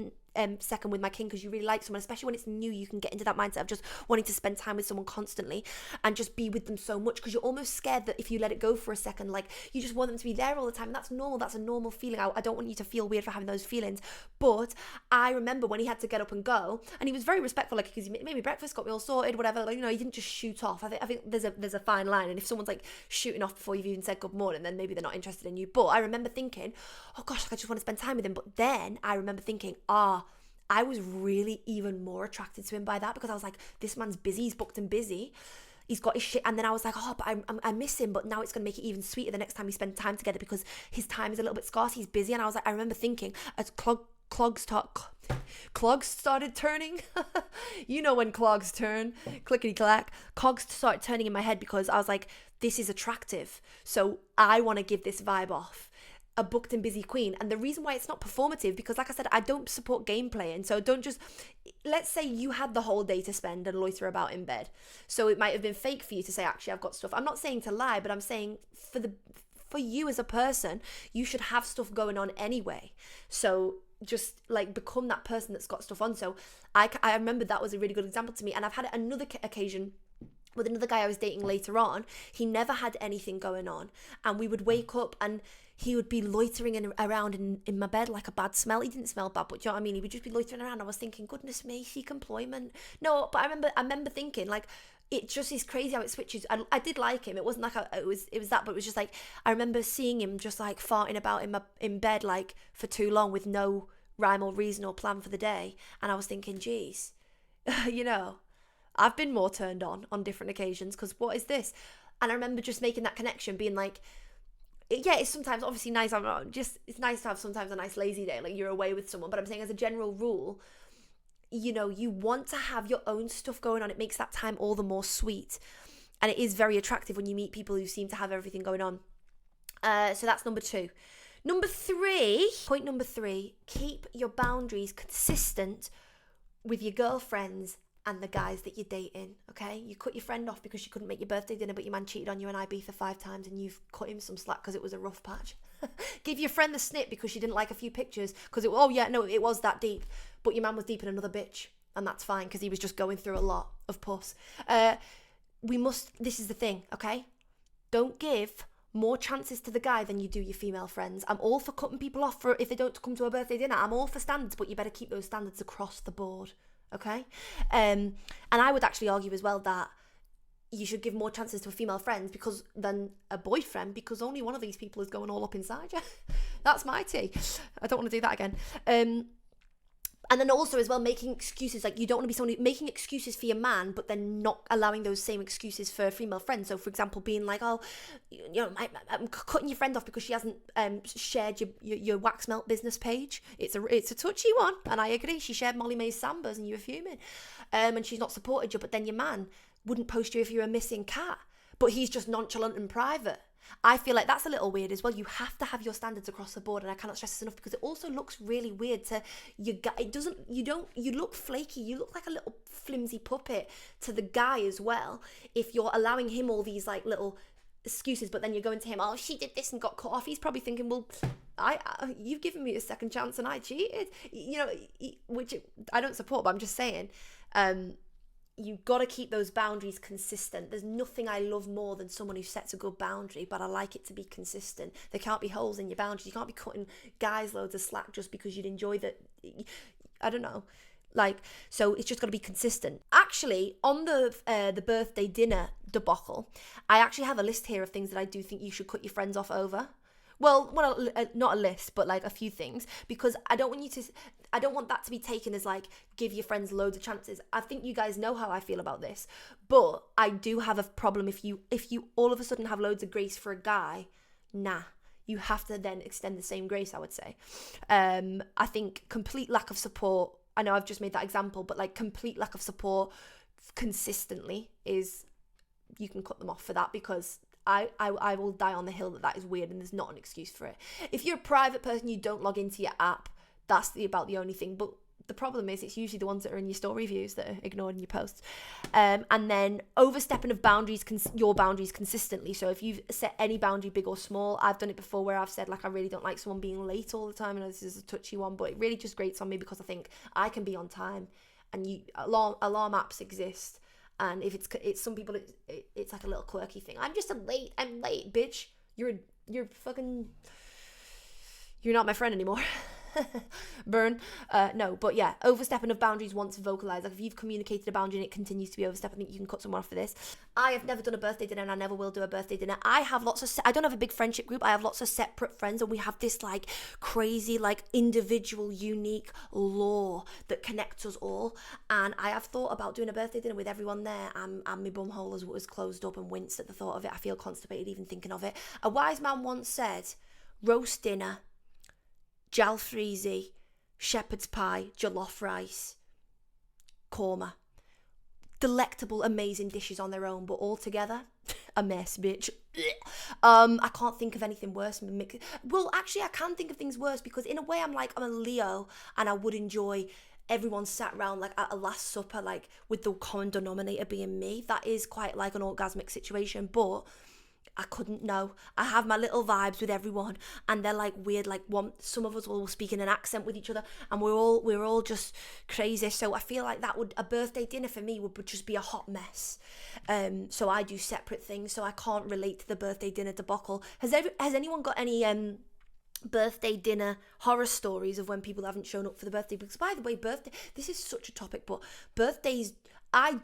second with my king because you really like someone, especially when it's new, you can get into that mindset of just wanting to spend time with someone constantly and just be with them so much because you're almost scared that if you let it go for a second, like you just want them to be there all the time. And that's normal. That's a normal feeling. I don't want you to feel weird for having those feelings. But I remember when he had to get up and go, and he was very respectful, like because he made me breakfast, got me all sorted, whatever. Like, you know, he didn't just shoot off. I think there's a fine line, and if someone's like shooting off before you've even said good morning, then maybe they're not interested in you. But I remember thinking, oh gosh, like I just want to spend time with him. But then I remember thinking, I was really even more attracted to him by that, because I was like, this man's busy, he's booked and busy, he's got his shit. And then I was like, oh, but I miss him, but now it's going to make it even sweeter the next time we spend time together because his time is a little bit scarce, he's busy. And I was like, I remember thinking, as clogs started turning, you know when clogs turn, clickety clack, cogs started turning in my head, because I was like, this is attractive, so I want to give this vibe off, a booked and busy queen. And the reason why it's not performative, because like I said, I don't support game playing. So don't just, let's say you had the whole day to spend and loiter about in bed, so it might have been fake for you to say, actually I've got stuff. I'm not saying to lie, but I'm saying for you as a person, you should have stuff going on anyway. So just like become that person that's got stuff on. So I remember that was a really good example to me. And I've had another occasion with another guy I was dating later on. He never had anything going on, and we would wake up and he would be loitering around in my bed like a bad smell. He didn't smell bad, but do you know what I mean? He would just be loitering around. I was thinking, goodness me, seek employment. No, but I remember thinking, like, it just is crazy how it switches. I did like him. It wasn't like it was that, but it was just like, I remember seeing him just like farting about in bed like for too long with no rhyme or reason or plan for the day. And I was thinking, geez, you know, I've been more turned on different occasions, because what is this? And I remember just making that connection, being like, yeah, it's sometimes obviously nice. It's nice to have sometimes a nice lazy day, like you're away with someone. But I'm saying as a general rule, you know, you want to have your own stuff going on. It makes that time all the more sweet. And it is very attractive when you meet people who seem to have everything going on. So that's number 2. Point number three, keep your boundaries consistent with your girlfriends and the guys that you're dating, okay? You cut your friend off because she couldn't make your birthday dinner, but your man cheated on you in Ibiza 5 times and you've cut him some slack because it was a rough patch. Give your friend the snip because she didn't like a few pictures because it was that deep, but your man was deep in another bitch, and that's fine because he was just going through a lot of puss. This is the thing, okay? Don't give more chances to the guy than you do your female friends. I'm all for cutting people off for if they don't come to a birthday dinner. I'm all for standards, but you better keep those standards across the board, okay? And I would actually argue as well that you should give more chances to a female friend than a boyfriend, because only one of these people is going all up inside you. That's my tea. I don't want to do that again. And then also as well, making excuses. Like, you don't want to be someone making excuses for your man, but then not allowing those same excuses for female friends. So, for example, being like, oh, you know, I'm cutting your friend off because she hasn't shared your wax melt business page. It's a touchy one, and I agree. She shared Molly May's Sambas, and you were fuming. And she's not supported you, but then your man wouldn't post you if you're a missing cat, but he's just nonchalant and private. I feel like that's a little weird as well. You have to have your standards across the board, and I cannot stress this enough, because it also looks really weird to you. You look flaky. You look like a little flimsy puppet to the guy as well if you're allowing him all these like little excuses, but then you're going to him, oh, she did this and got cut off. He's probably thinking, well, you've given me a second chance and I cheated, you know, which I don't support, but I'm just saying, you've got to keep those boundaries consistent. There's nothing I love more than someone who sets a good boundary, but I like it to be consistent. There can't be holes in your boundaries. You can't be cutting guys loads of slack just because you'd enjoy that. I don't know. Like, so it's just got to be consistent. Actually, on the birthday dinner debacle, I actually have a list here of things that I do think you should cut your friends off over. Well, not a list, but like a few things, because I don't want that to be taken as like, give your friends loads of chances. I think you guys know how I feel about this, but I do have a problem if you all of a sudden have loads of grace for a guy. Nah, you have to then extend the same grace, I would say. I think complete lack of support, I know I've just made that example, but like complete lack of support consistently is you can cut them off for that, because I will die on the hill that is weird and there's not an excuse for it. If you're a private person, you don't log into your app, that's about the only thing. But the problem is it's usually the ones that are in your story views that are ignored in your posts. And then overstepping of your boundaries consistently. So if you've set any boundary, big or small, I've done it before where I've said, like, I really don't like someone being late all the time. I know this is a touchy one, but it really just grates on me because I think I can be on time, and alarm apps exist. And if it's some people, it's like a little quirky thing. I'm late, bitch. You're not my friend anymore. Burn. No, but yeah, overstepping of boundaries once vocalized. Like if you've communicated a boundary and it continues to be overstepped, I think you can cut someone off for this. I have never done a birthday dinner, and I never will do a birthday dinner. I don't have a big friendship group. I have lots of separate friends, and we have this like crazy, like individual, unique law that connects us all. And I have thought about doing a birthday dinner with everyone there, and my bumhole was closed up and winced at the thought of it. I feel constipated even thinking of it. A wise man once said, roast dinner, jalfrezi, shepherd's pie, jollof rice, korma. Delectable, amazing dishes on their own, but all together, a mess, bitch. I can't think of anything worse. Well, actually, I can think of things worse, because in a way I'm a Leo, and I would enjoy everyone sat around like at a Last Supper, like with the common denominator being me. That is quite like an orgasmic situation, but I couldn't know. I have my little vibes with everyone, and they're like weird, like some of us will speak in an accent with each other, and we're all just crazy. So I feel like a birthday dinner for me would just be a hot mess. So I do separate things, so I can't relate to the birthday dinner debacle. Has anyone got any birthday dinner horror stories of when people haven't shown up for the birthday? Because by the way, this is such a topic, but birthdays, I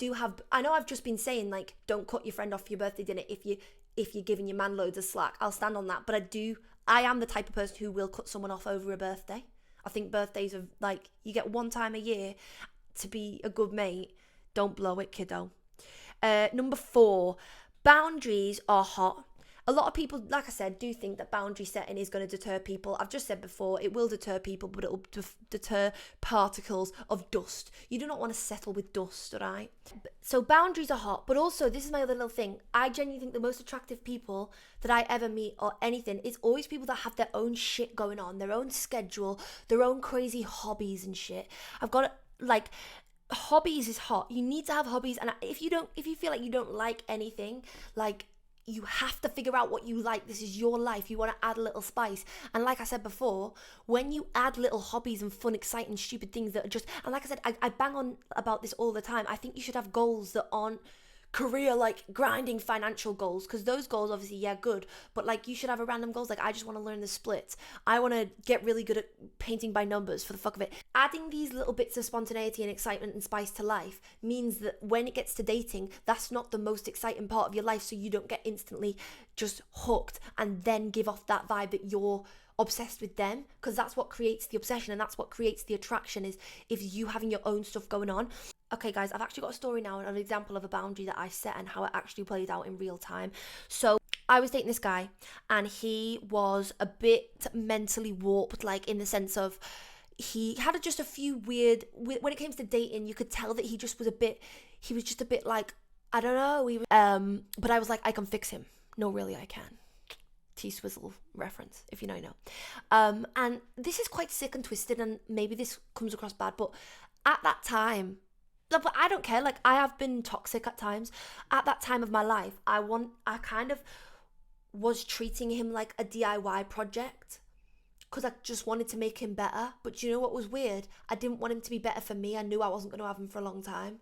know I've just been saying, like, don't cut your friend off for your birthday dinner if you're giving your man loads of slack. I'll stand on that, but I am the type of person who will cut someone off over a birthday. I think birthdays are like, you get one time a year to be a good mate. Don't blow it, kiddo. Number 4, boundaries are hot. A lot of people, like I said, do think that boundary setting is going to deter people. I've just said before, it will deter people, but it will deter particles of dust. You do not want to settle with dust, right? So boundaries are hot, but also, this is my other little thing. I genuinely think the most attractive people that I ever meet or anything is always people that have their own shit going on, their own schedule, their own crazy hobbies and shit. Hobbies is hot. You need to have hobbies, and if you feel like you don't like anything, like, you have to figure out what you like. This is your life. You want to add a little spice. And like I said before, when you add little hobbies and fun, exciting, stupid things that are just... And like I said, I bang on about this all the time. I think you should have goals that aren't career, like, grinding financial goals. Because those goals, obviously, yeah, good. But, like, you should have a random goals. Like, I just want to learn the splits. I want to get really good at painting by numbers for the fuck of it. Adding these little bits of spontaneity and excitement and spice to life means that when it gets to dating, that's not the most exciting part of your life, so you don't get instantly just hooked and then give off that vibe that you're obsessed with them, because that's what creates the obsession and that's what creates the attraction, is if you having your own stuff going on. Okay guys, I've actually got a story now and an example of a boundary that I set and how it actually played out in real time. So I was dating this guy, and he was a bit mentally warped, like in the sense of he had just a few weird, when it came to dating, you could tell that he was just a bit like, I don't know, but I was like, I can fix him. No, really, I can. T-Swizzle reference, if you know, you know. And this is quite sick and twisted, and maybe this comes across bad, but at that time, but I don't care, like, I have been toxic at times. At that time of my life, I kind of was treating him like a DIY project, because I just wanted to make him better. But you know what was weird? I didn't want him to be better for me. I knew I wasn't going to have him for a long time.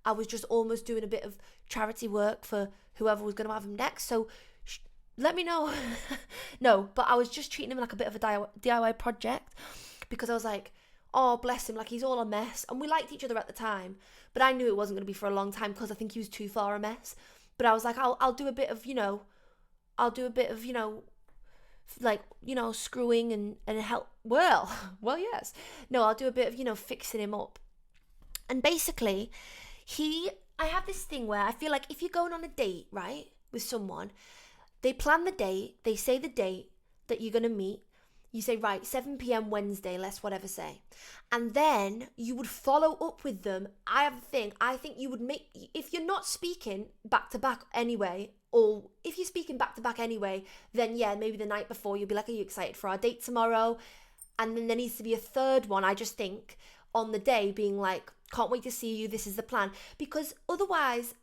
I was just almost doing a bit of charity work for whoever was going to have him next. So let me know. No, but I was just treating him like a bit of a DIY project, because I was like, oh, bless him, like, he's all a mess. And we liked each other at the time, but I knew it wasn't going to be for a long time, because I think he was too far a mess. But I was like, I'll do a bit of, like, screwing and help. Well, yes. No, I'll do a bit of, fixing him up. And basically, I have this thing where I feel like if you're going on a date, right, with someone, they plan the date, they say the date that you're going to meet, you say, right, 7 p.m. Wednesday, let's whatever say. And then you would follow up with them. I think you would make, if you're not speaking back to back anyway, or if you're speaking back to back anyway, then yeah, maybe the night before you'll be like, are you excited for our date tomorrow? And then there needs to be a third one, I just think, on the day being like, can't wait to see you, this is the plan. Because otherwise,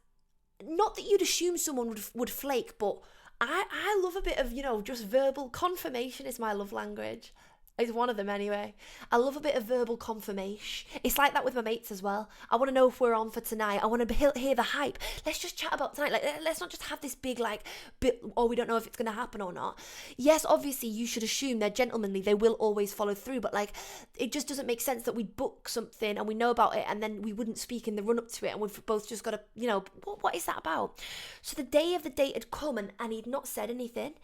not that you'd assume someone would flake, but I love a bit of, just verbal confirmation is my love language. It's one of them anyway. I love a bit of verbal confirmation. It's like that with my mates as well. I want to know if we're on for tonight. I want to hear the hype. Let's just chat about tonight. Like, let's not just have this big bit, oh, we don't know if it's going to happen or not. Yes, obviously you should assume they're gentlemanly. They will always follow through. But it just doesn't make sense that we'd book something and we know about it and then we wouldn't speak in the run up to it. And we've both just got to, what is that about? So the day of the date had come and he'd not said anything.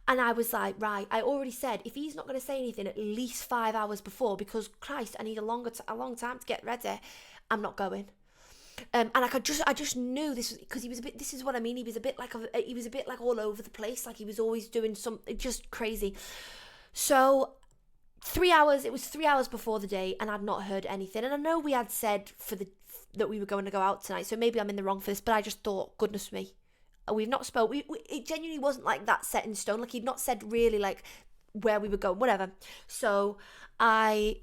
And I was like, right, I already said, if he's not going to say anything at least 5 hours before, because Christ, I need a long time to get ready, I'm not going. And I just knew this was, because he was a bit, this is what I mean, he was a bit like all over the place, like he was always doing something just crazy. So 3 hours, it was 3 hours before the date, and I'd not heard anything. And I know we had said that we were going to go out tonight, so maybe I'm in the wrong for this, but I just thought, goodness me. We've not spoke. It genuinely wasn't like that set in stone. Like he'd not said really like where we were going, whatever. So I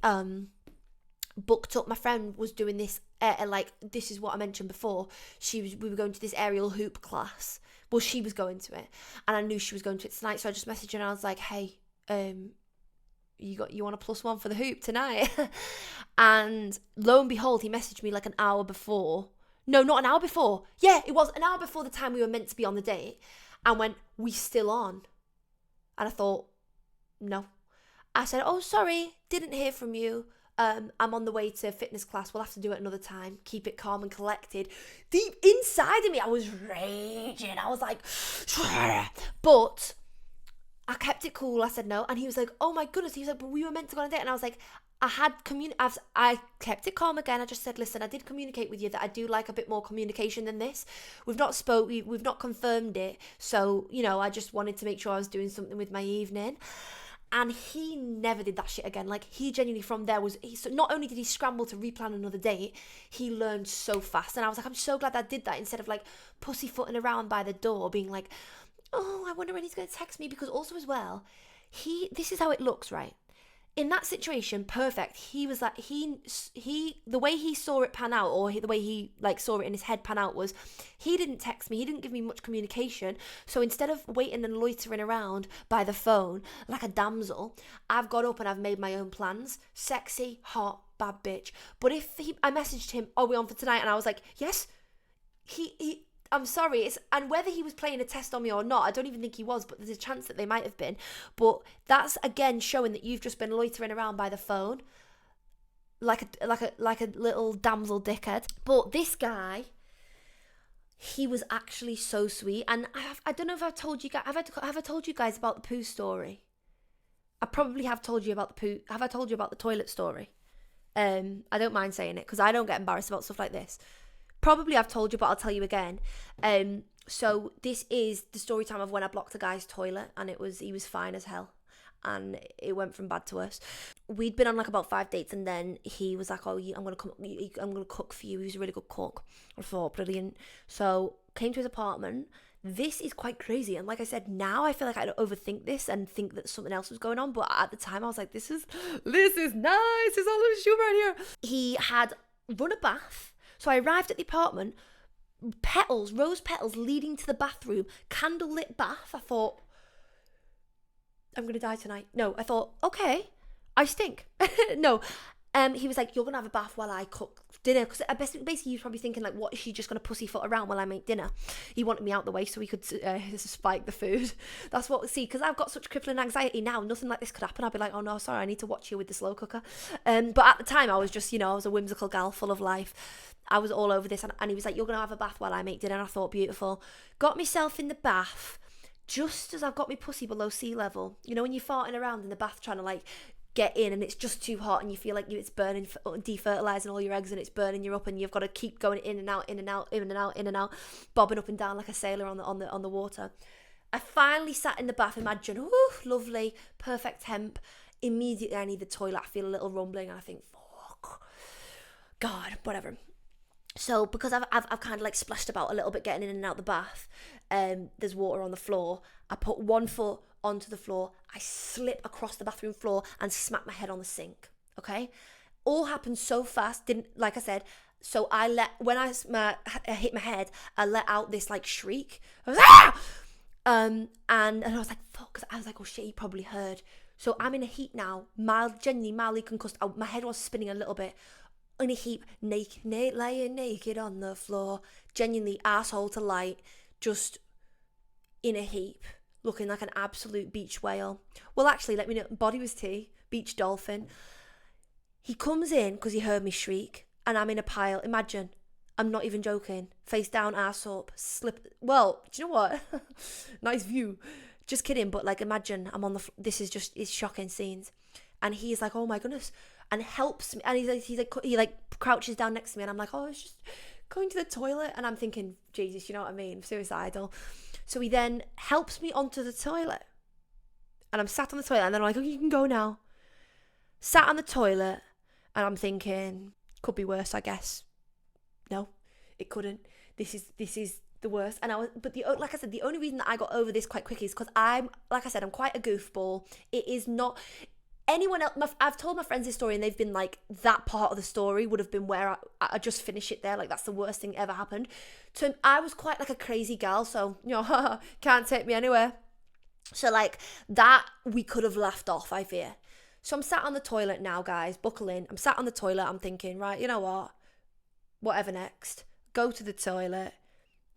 booked up. My friend was doing this. This is what I mentioned before. We were going to this aerial hoop class. Well, she was going to it, and I knew she was going to it tonight. So I just messaged her and I was like, "Hey, you want a +1 for the hoop tonight?" And lo and behold, he messaged me like an hour before. No, not an hour before. Yeah, it was an hour before the time we were meant to be on the date. And went, we still on? And I thought, no. I said, oh, sorry, didn't hear from you. I'm on the way to fitness class. We'll have to do it another time. Keep it calm and collected. Deep inside of me, I was raging. I was like, but I kept it cool. I said no. And he was like, oh my goodness. He was like, but we were meant to go on a date. And I was like, I kept it calm again. I just said, listen, I did communicate with you that I do like a bit more communication than this. We've not we've not confirmed it. So, I just wanted to make sure I was doing something with my evening. And he never did that shit again. Like, he genuinely from there so not only did he scramble to replan another date, he learned so fast. And I was like, I'm so glad I did that instead of pussyfooting around by the door being like, oh, I wonder when he's going to text me. Because also as well, this is how it looks, right? In that situation, perfect. He was like, the way he saw it pan out, or the way he saw it in his head pan out was, he didn't text me, he didn't give me much communication. So instead of waiting and loitering around by the phone like a damsel, I've got up and I've made my own plans. Sexy, hot, bad bitch. But I messaged him, are we on for tonight? And I was like, yes. I'm sorry, and whether he was playing a test on me or not, I don't even think he was, but there's a chance that they might have been. But that's again showing that you've just been loitering around by the phone, like a little damsel dickhead. But this guy, he was actually so sweet, and I don't know if I've told you guys. Have I told you guys about the poo story? I probably have told you about the poo. Have I told you about the toilet story? I don't mind saying it because I don't get embarrassed about stuff like this. Probably I've told you, but I'll tell you again. So this is the story time of when I blocked a guy's toilet, and he was fine as hell, and it went from bad to worse. We'd been on about 5 dates, and then he was like, "Oh, I'm gonna cook for you." He was a really good cook. I thought, brilliant. So came to his apartment. This is quite crazy, and like I said, now I feel like I don't overthink this and think that something else was going on. But at the time, I was like, "This is nice. It's all over shoe right here." He had run a bath. So I arrived at the apartment, rose petals leading to the bathroom, candlelit bath. I thought, I'm going to die tonight. No, I thought, okay, I stink. No. He was like, you're going to have a bath while I cook dinner. Because basically he was probably thinking, what, is she just going to pussyfoot around while I make dinner? He wanted me out the way so he could spike the food. That's what, because I've got such crippling anxiety now, nothing like this could happen. I'd be like, oh no, sorry, I need to watch you with the slow cooker. But at the time, I was just, I was a whimsical gal full of life. I was all over this. And he was like, you're going to have a bath while I make dinner. And I thought, beautiful. Got myself in the bath just as I've got my pussy below sea level. When you're farting around in the bath trying to get in and it's just too hot and you feel like it's burning, defertilizing all your eggs and it's burning you up and you've got to keep going in and out, in and out, in and out, in and out, bobbing up and down like a sailor on the water. I finally sat in the bath, imagine, lovely, perfect temp, immediately I need the toilet. I feel a little rumbling and I think, fuck, God, whatever. So because I've kind of like splashed about a little bit getting in and out the bath, there's water on the floor. I put one foot onto the floor, I slip across the bathroom floor and smack my head on the sink. Okay, all happened so fast. Didn't, like I said. So when I hit my head, I let out this like shriek. I was, ah! And I was like, fuck, 'cause I was like, oh shit, he probably heard. So I'm in a heap now, genuinely mildly concussed. My head was spinning a little bit. In a heap, laying naked on the floor, genuinely asshole to light, just in a heap, looking like an absolute beach whale. Well, actually, let me know, body was tea, beach dolphin. He comes in because he heard me shriek, and I'm in a pile. Imagine, I'm not even joking. Face down, ass up, slip. Well, do you know what? Nice view. Just kidding, but like, imagine I'm on the. This is just, it's shocking scenes, and he's like, oh my goodness. And helps me, and he crouches down next to me, and I'm like, oh, it's just going to the toilet, and I'm thinking, Jesus, you know what I mean, suicidal. So he then helps me onto the toilet, and I'm sat on the toilet, and then I'm like, oh, you can go now. Sat on the toilet, and I'm thinking, could be worse, I guess. No, it couldn't. This is the worst. And like I said, the only reason that I got over this quite quickly is because I'm quite a goofball. It is not. Anyone else, I've told my friends this story and they've been like, that part of the story would have been where I just finish it there, like that's the worst thing ever happened. So I was quite like a crazy gal, so, you know, can't take me anywhere. So like that we could have left off, I fear. So I'm sat on the toilet now, guys, buckle in. I'm sat on the toilet, I'm thinking, right, you know what, whatever next. Go to the toilet,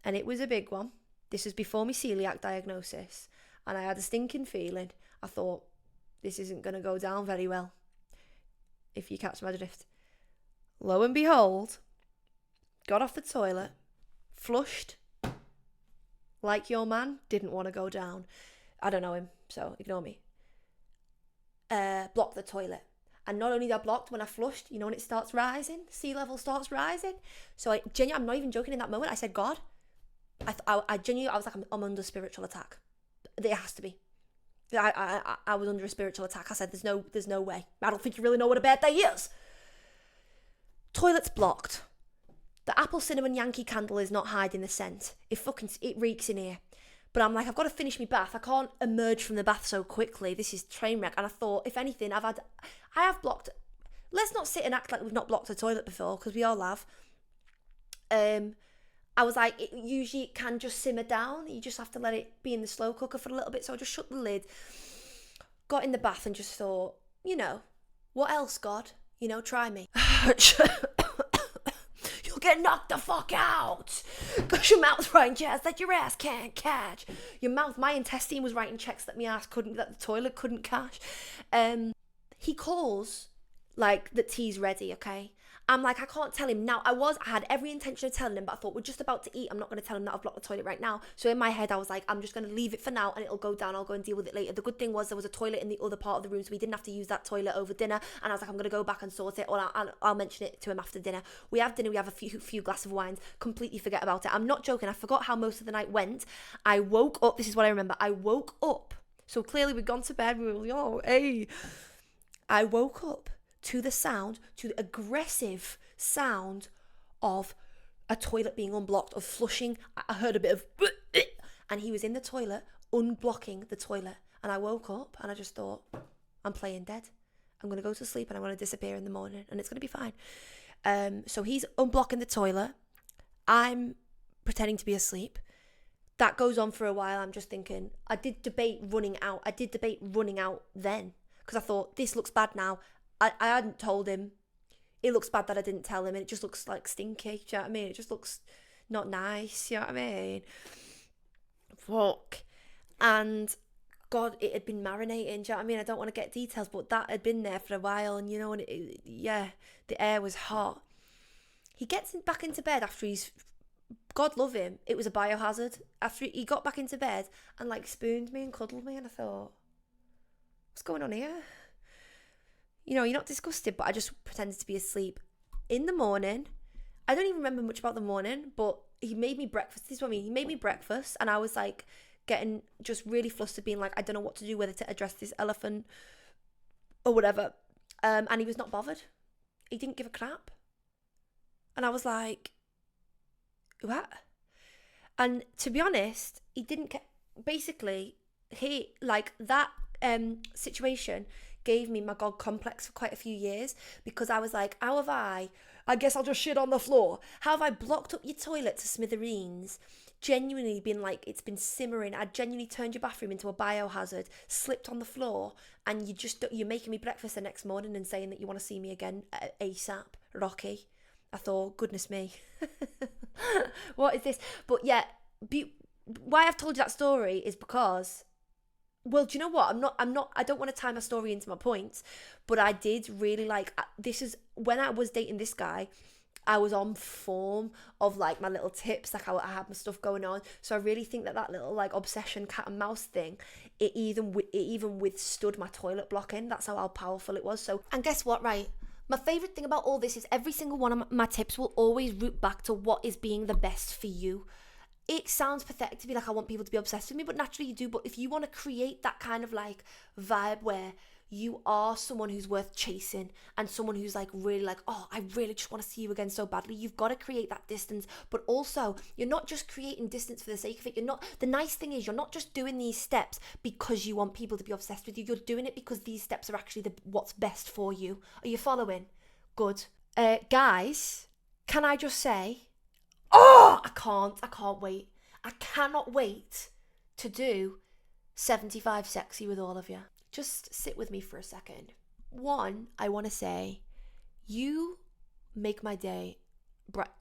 and it was a big one. This was before my celiac diagnosis, and I had a stinking feeling. I thought, this isn't going to go down very well, if you catch my drift. Lo and behold, got off the toilet, flushed, like your man, didn't want to go down. I don't know him, so ignore me. Blocked the toilet. And not only did I blocked, when I flushed, you know when it starts rising, sea level starts rising. So I'm not even joking, in that moment, I said, God, I genuinely, I was like, I'm under spiritual attack. There has to be. I was under a spiritual attack. I said, there's no way. I don't think you really know what a bad day is. Toilet's blocked. The apple cinnamon Yankee candle is not hiding the scent. It reeks in here. But I'm like, I've got to finish my bath. I can't emerge from the bath so quickly. This is train wreck. And I thought, if anything, I have blocked. Let's not sit and act like we've not blocked a toilet before, because we all have. I was like, it usually can just simmer down. You just have to let it be in the slow cooker for a little bit. So I just shut the lid, got in the bath and just thought, you know, what else, God? You know, try me. You'll get knocked the fuck out. Because your mouth's writing checks that your ass can't catch. My intestine was writing checks that my ass couldn't, that the toilet couldn't cash. He calls, like, the tea's ready, okay? I'm like, I can't tell him now. I had every intention of telling him, but I thought, we're just about to eat. I'm not going to tell him that I've blocked the toilet right now. So in my head, I was like, I'm just going to leave it for now and it'll go down. I'll go and deal with it later. The good thing was there was a toilet in the other part of the room, so we didn't have to use that toilet over dinner. And I was like, I'm going to go back and sort it, or I'll mention it to him after dinner. We have dinner, we have a few glasses of wines, completely forget about it. I'm not joking. I forgot how most of the night went. I woke up. This is what I remember. I woke up. So clearly we'd gone to bed. We were like, oh, hey. I woke up to the aggressive sound of a toilet being unblocked, of flushing. I heard a bit of and he was in the toilet unblocking the toilet, and I woke up and I just thought, I'm playing dead. I'm going to go to sleep and I'm going to disappear in the morning and it's going to be fine. So he's unblocking the toilet. I'm pretending to be asleep. That goes on for a while. I'm just thinking, I did debate running out then, because I thought, this looks bad now. I hadn't told him. It looks bad that I didn't tell him, and it just looks like stinky. Do you know what I mean? It just looks not nice. You know what I mean? Fuck. And God, it had been marinating. Do you know what I mean? I don't want to get details, but that had been there for a while, and you know, and the air was hot. He gets back into bed after he's, God love him, it was a biohazard. After he got back into bed and like spooned me and cuddled me, and I thought, what's going on here? You know, you're not disgusted, but I just pretended to be asleep. In the morning, I don't even remember much about the morning, but he made me breakfast. This is what I mean. He made me breakfast, and I was like getting just really flustered, being like, I don't know what to do, whether to address this elephant or whatever. And he was not bothered. He didn't give a crap. And I was like, what? And to be honest, he didn't care. Basically, he, like, that situation gave me my God complex for quite a few years, because I was like, how have I guess I'll just shit on the floor. How have I blocked up your toilet to smithereens? Genuinely been like, it's been simmering. I genuinely turned your bathroom into a biohazard, slipped on the floor, and you're making me breakfast the next morning and saying that you want to see me again ASAP. Rocky. I thought, goodness me. What is this? But yeah, why I've told you that story is because, well, do you know what? I don't want to tie my story into my points, but I did really like, this is when I was dating this guy, I was on form of like my little tips, like I had my stuff going on. So I really think that little like obsession cat and mouse thing, it even withstood my toilet blocking. That's how powerful it was. So, and guess what, right? My favourite thing about all this is every single one of my tips will always root back to what is being the best for you. It sounds pathetic to be like, I want people to be obsessed with me, but naturally you do. But if you want to create that kind of like vibe where you are someone who's worth chasing and someone who's like really like, oh, I really just want to see you again so badly, you've got to create that distance. But also, you're not just creating distance for the sake of it. The nice thing is, you're not just doing these steps because you want people to be obsessed with you. You're doing it because these steps are actually what's best for you. Are you following? Good. Guys, can I just say, oh, I can't wait. I cannot wait to do 75 Sexy with all of you. Just sit with me for a second. One, I want to say, you make my day.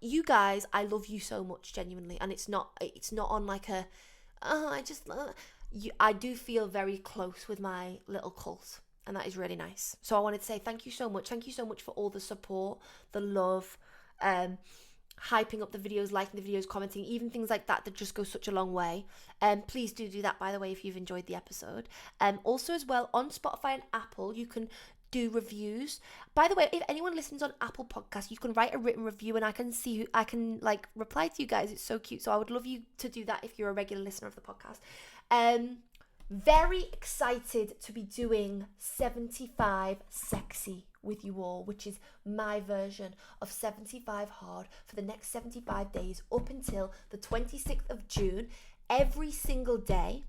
You guys, I love you so much, genuinely. And it's not on like a, I do feel very close with my little cult. And that is really nice. So I wanted to say thank you so much. Thank you so much for all the support, the love, hyping up the videos, liking the videos, commenting, even things like that just go such a long way. Please do that, by the way, if you've enjoyed the episode. Also as well, on Spotify and Apple, you can do reviews. By the way, if anyone listens on Apple Podcasts, you can write a written review and I can like reply to you guys. It's so cute. So I would love you to do that if you're a regular listener of the podcast. Very excited to be doing 75 Sexy with you all, which is my version of 75 Hard for the next 75 days up until the 26th of June, every single day.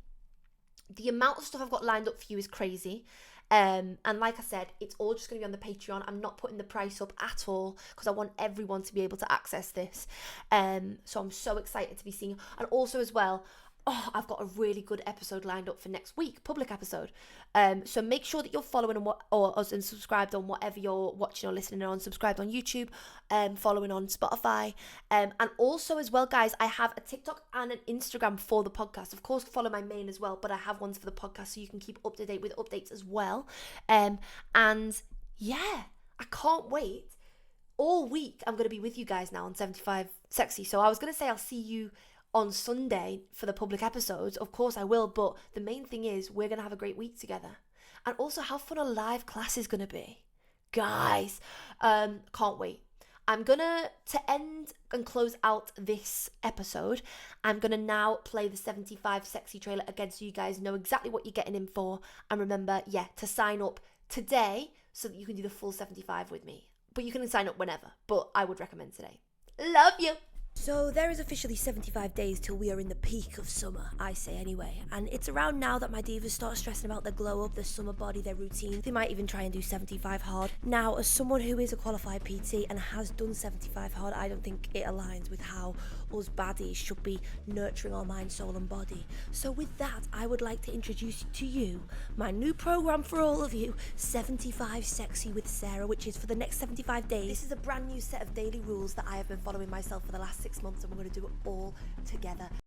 The amount of stuff I've got lined up for you is crazy. And like I said, it's all just going to be on the Patreon. I'm not putting the price up at all because I want everyone to be able to access this. So I'm so excited to be seeing. And also as well, I've got a really good episode lined up for next week, public episode. So make sure that you're following us and subscribed on whatever you're watching or listening on. Subscribed on YouTube, following on Spotify. And also as well, guys, I have a TikTok and an Instagram for the podcast. Of course, follow my main as well, but I have ones for the podcast so you can keep up to date with updates as well. And yeah, I can't wait. All week, I'm going to be with you guys now on 75 Sexy. So I was going to say I'll see you on Sunday for the public episodes. Of course I will, but the main thing is we're going to have a great week together. And also how fun a live class is going to be. Guys, can't wait. I'm going to end and close out this episode. I'm going to now play the 75 Sexy trailer again so you guys know exactly what you're getting in for. And remember, to sign up today so that you can do the full 75 with me. But you can sign up whenever, but I would recommend today. Love you. So there is officially 75 days till we are in the peak of summer, I say anyway. And it's around now that my divas start stressing about their glow up, their summer body, their routine. They might even try and do 75 hard. Now, as someone who is a qualified PT and has done 75 hard, I don't think it aligns with how us baddies should be nurturing our mind, soul and body. So with that, I would like to introduce to you my new program for all of you, 75 Sexy with Sarah, which is for the next 75 days. This is a brand new set of daily rules that I have been following myself for the last 6 months, and we're going to do it all together.